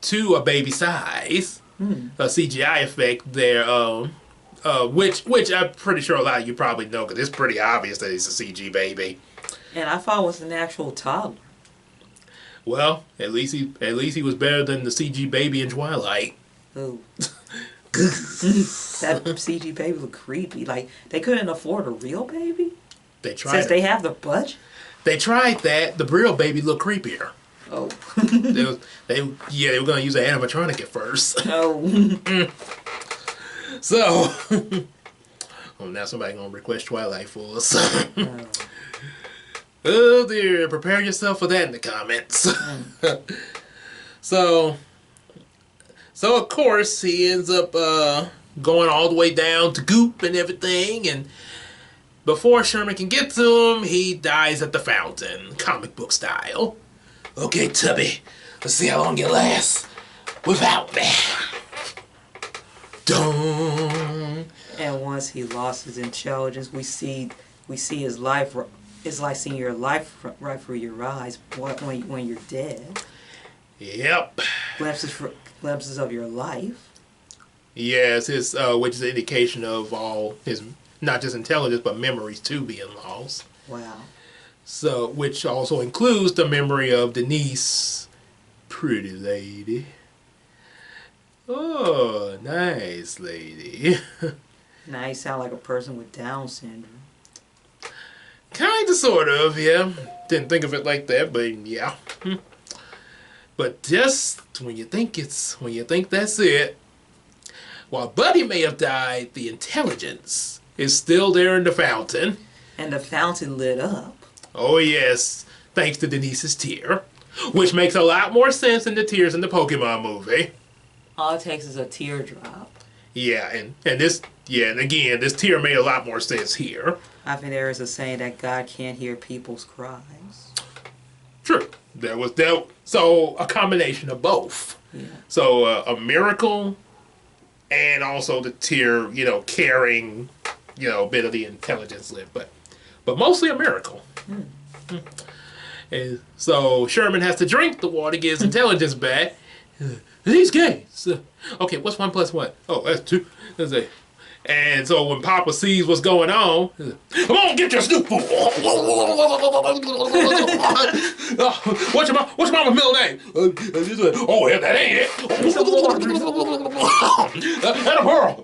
to a baby size. A CGI effect there, which I'm pretty sure a lot of you probably know because it's pretty obvious that he's a CG baby. And I thought it was an actual toddler. Well, at least he was better than the CG baby in Twilight. Oh. That CG baby looked creepy. Like, they couldn't afford a real baby? They tried. Since they have the budget? They tried that. The real baby looked creepier. Oh. they were going to use an animatronic at first. Oh. So, now somebody going to request Twilight for us. Oh dear, prepare yourself for that in the comments. So So of course he ends up going all the way down to Goop and everything, and before Sherman can get to him, he dies at the fountain, comic book style. Okay, Tubby, let's see how long you last without me. Dun. And once he lost his intelligence, we see his life. It's like seeing your life right through your eyes when you're dead. Yep. Glimpses of your life. Yes, his which is an indication of all his, not just intelligence but memories too being lost. Wow. So, which also includes the memory of Denise, pretty lady. Oh, nice lady. Now you sound like a person with Down syndrome. Kinda, sort of, yeah. Didn't think of it like that, but yeah. But just when you think that's it, while Buddy may have died, the intelligence is still there in the fountain. And the fountain lit up. Oh yes, thanks to Denise's tear, which makes a lot more sense than the tears in the Pokemon movie. All it takes is a teardrop. Yeah, and again, this tear made a lot more sense here. I think there is a saying that God can't hear people's cries. True. So a combination of both. Yeah. So a miracle, and also the tear, carrying, a bit of the intelligence lift, but mostly a miracle. And so Sherman has to drink the water to get his intelligence back. These games. Okay, what's 1 + 1? Oh, that's 2. That's 8. And so when Papa sees what's going on, come on, get your snoop. What's your mama's middle name? Oh, yeah, that ain't it. And a pearl.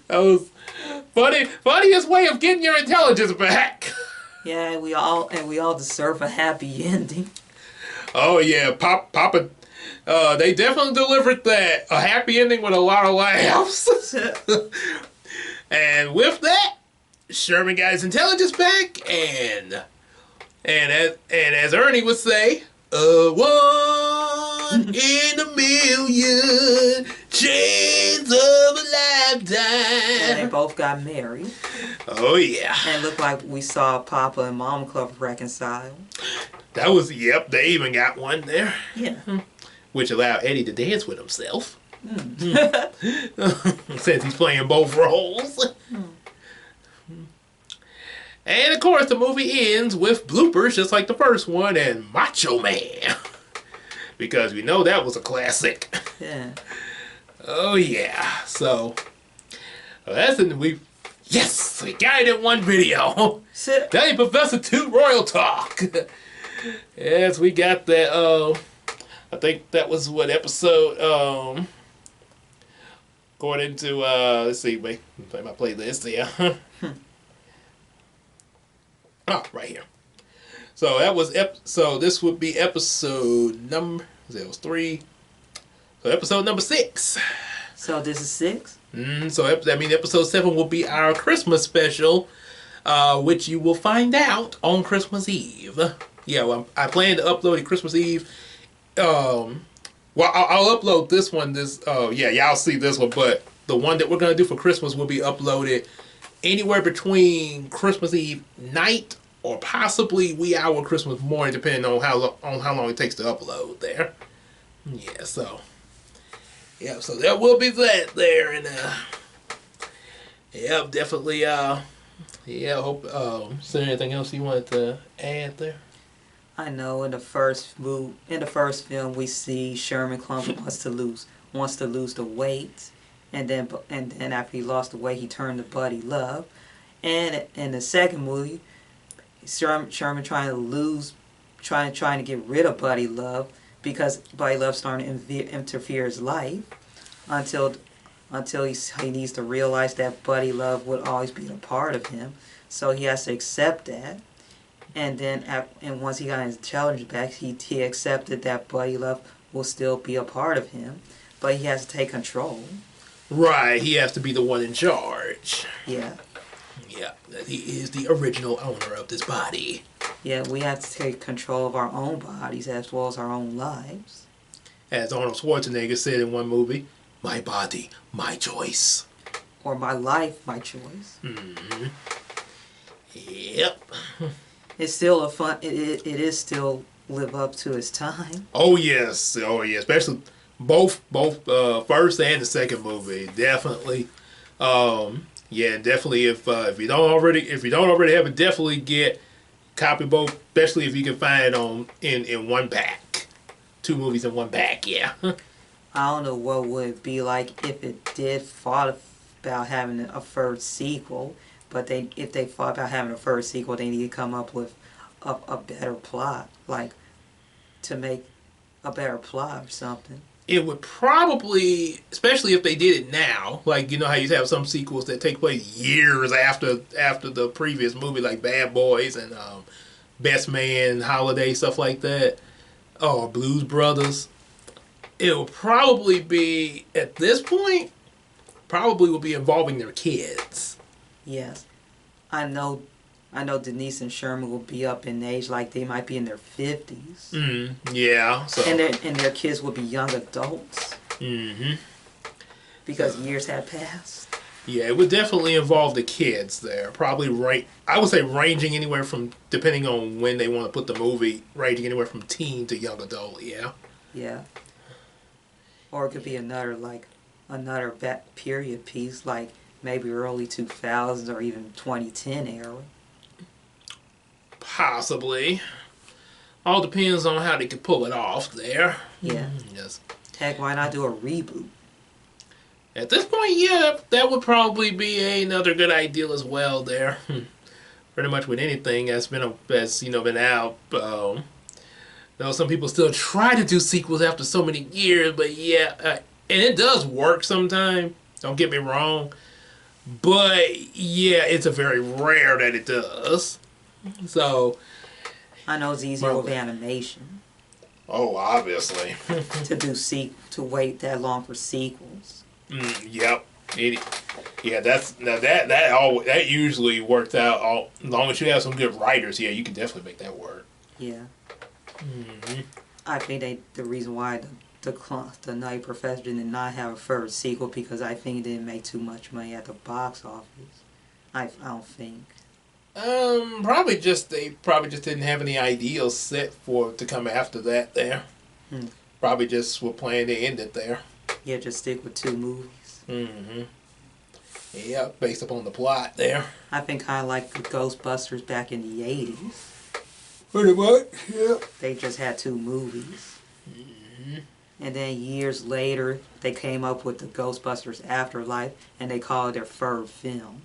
That was funniest way of getting your intelligence back. Yeah, and we all deserve a happy ending. Oh yeah, Papa. They definitely delivered that. A happy ending with a lot of laughs. And with that, Sherman got his intelligence back, and as Ernie would say, a 1 in a million chance of a lifetime. And they both got married. Oh yeah. And it looked like we saw Papa and Mama Club reconcile. That was, yep, they even got one there. Yeah. Which allowed Eddie to dance with himself. Since he's playing both roles. And of course the movie ends with bloopers just like the first one and Macho Man. Because we know that was a classic. Yeah. Oh yeah. So that's in we got it in one video. Nutty Professor 2 Royal Talk. Yes, we got that. I think that was what episode. Going into let's see, wait, play my playlist here. Oh, right here. So that was so this would be episode number. It was 3. So episode number 6. So this is 6. So that means episode 7 will be our Christmas special, which you will find out on Christmas Eve. Yeah, well, I plan to upload it Christmas Eve. Well, I'll upload this one. Y'all see this one, but the one that we're gonna do for Christmas will be uploaded anywhere between Christmas Eve night or possibly wee hour Christmas morning, depending on how long it takes to upload there. Yeah, so there will be that there, and definitely. Hope. Is there anything else you wanted to add there? I know in the first film we see Sherman Klumps wants to lose the weight, and then after he lost the weight he turned to Buddy Love, and in the second movie Sherman trying to get rid of Buddy Love because Buddy Love's starting to interfere his life until he needs to realize that Buddy Love would always be a part of him, so he has to accept that. And then, once he got his intelligence back, he accepted that Buddy Love will still be a part of him, but he has to take control. Right, he has to be the one in charge. Yeah. Yeah, he is the original owner of this body. Yeah, we have to take control of our own bodies as well as our own lives. as Arnold Schwarzenegger said in one movie, my body, my choice. Or my life, my choice. Mm-hmm. Yep. It's still a fun. It is still live up to its time. Oh yes, especially both first and the second movie, definitely. Definitely. If you don't already have it, definitely get copy both, especially if you can find on in one pack, 2 movies in one pack. Yeah. I don't know what would it be like if it did thought about having a first sequel, but if they thought about having a first sequel, they need to come up with a better plot, like to make a better plot or something. It would probably, especially if they did it now, like you know how you have some sequels that take place years after the previous movie, like Bad Boys and Best Man, Holiday, stuff like that. Oh, Blues Brothers. It will probably be at this point. Probably will be involving their kids. Yes, I know Denise and Sherman will be up in age, like they might be in their 50s. Yeah. So. And their kids will be young adults. Mm-hmm. Because years have passed. Yeah, it would definitely involve the kids there. Probably I would say ranging anywhere from, depending on when they want to put the movie, ranging anywhere from teen to young adult. Yeah. Yeah. Or it could be another period piece, like maybe early 2000s or even 2010 era. Possibly. All depends on how they could pull it off there. Yeah. Yes. Heck, why not do a reboot? At this point, yeah, that would probably be another good idea as well there. Pretty much with anything that's been out. Though some people still try to do sequels after so many years, but yeah, and it does work sometimes. Don't get me wrong. But yeah, it's a very rare that it does. So I know it's easier with animation. Oh, obviously. to wait that long for sequels. Yep. That usually works out. As long as you have some good writers, yeah, you can definitely make that work. Yeah. I think the reason why the Nutty Professor did not have a first sequel because I think it didn't make too much money at the box office. I don't think. They probably just didn't have any ideals set for it to come after that there. Probably just were planning to end it there. Yeah, just stick with 2 movies. Yeah, based upon the plot there. I think kind of like the Ghostbusters back in the 80s. Pretty much, yeah. They just had 2 movies. And then years later, they came up with the Ghostbusters Afterlife, and they called it their 3rd film.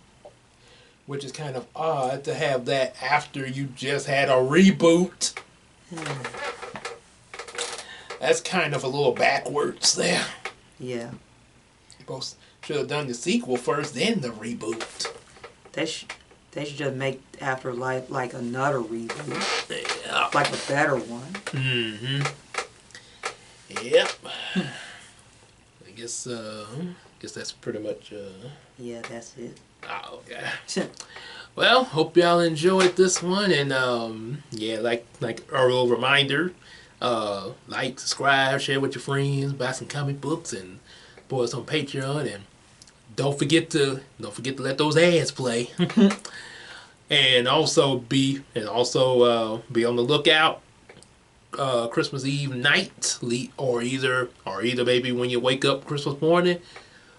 Which is kind of odd to have that after you just had a reboot. That's kind of a little backwards there. Yeah. You both should have done the sequel first, then the reboot. They should just make Afterlife like another reboot. Yeah. Like a better one. Yep. I guess that's pretty much Yeah, that's it. Oh, okay. Well, hope y'all enjoyed this one, and yeah, like a little reminder, like, subscribe, share with your friends, buy some comic books, and support us on Patreon, and don't forget to let those ads play, and also be on the lookout Christmas Eve night, or either maybe when you wake up Christmas morning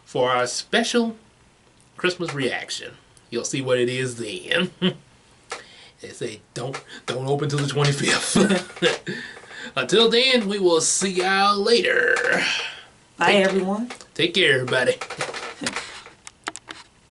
for our special Christmas reaction. You'll see what it is then. They say don't open till the 25th. Until then, we will see y'all later. Bye, everyone. Take care, everybody.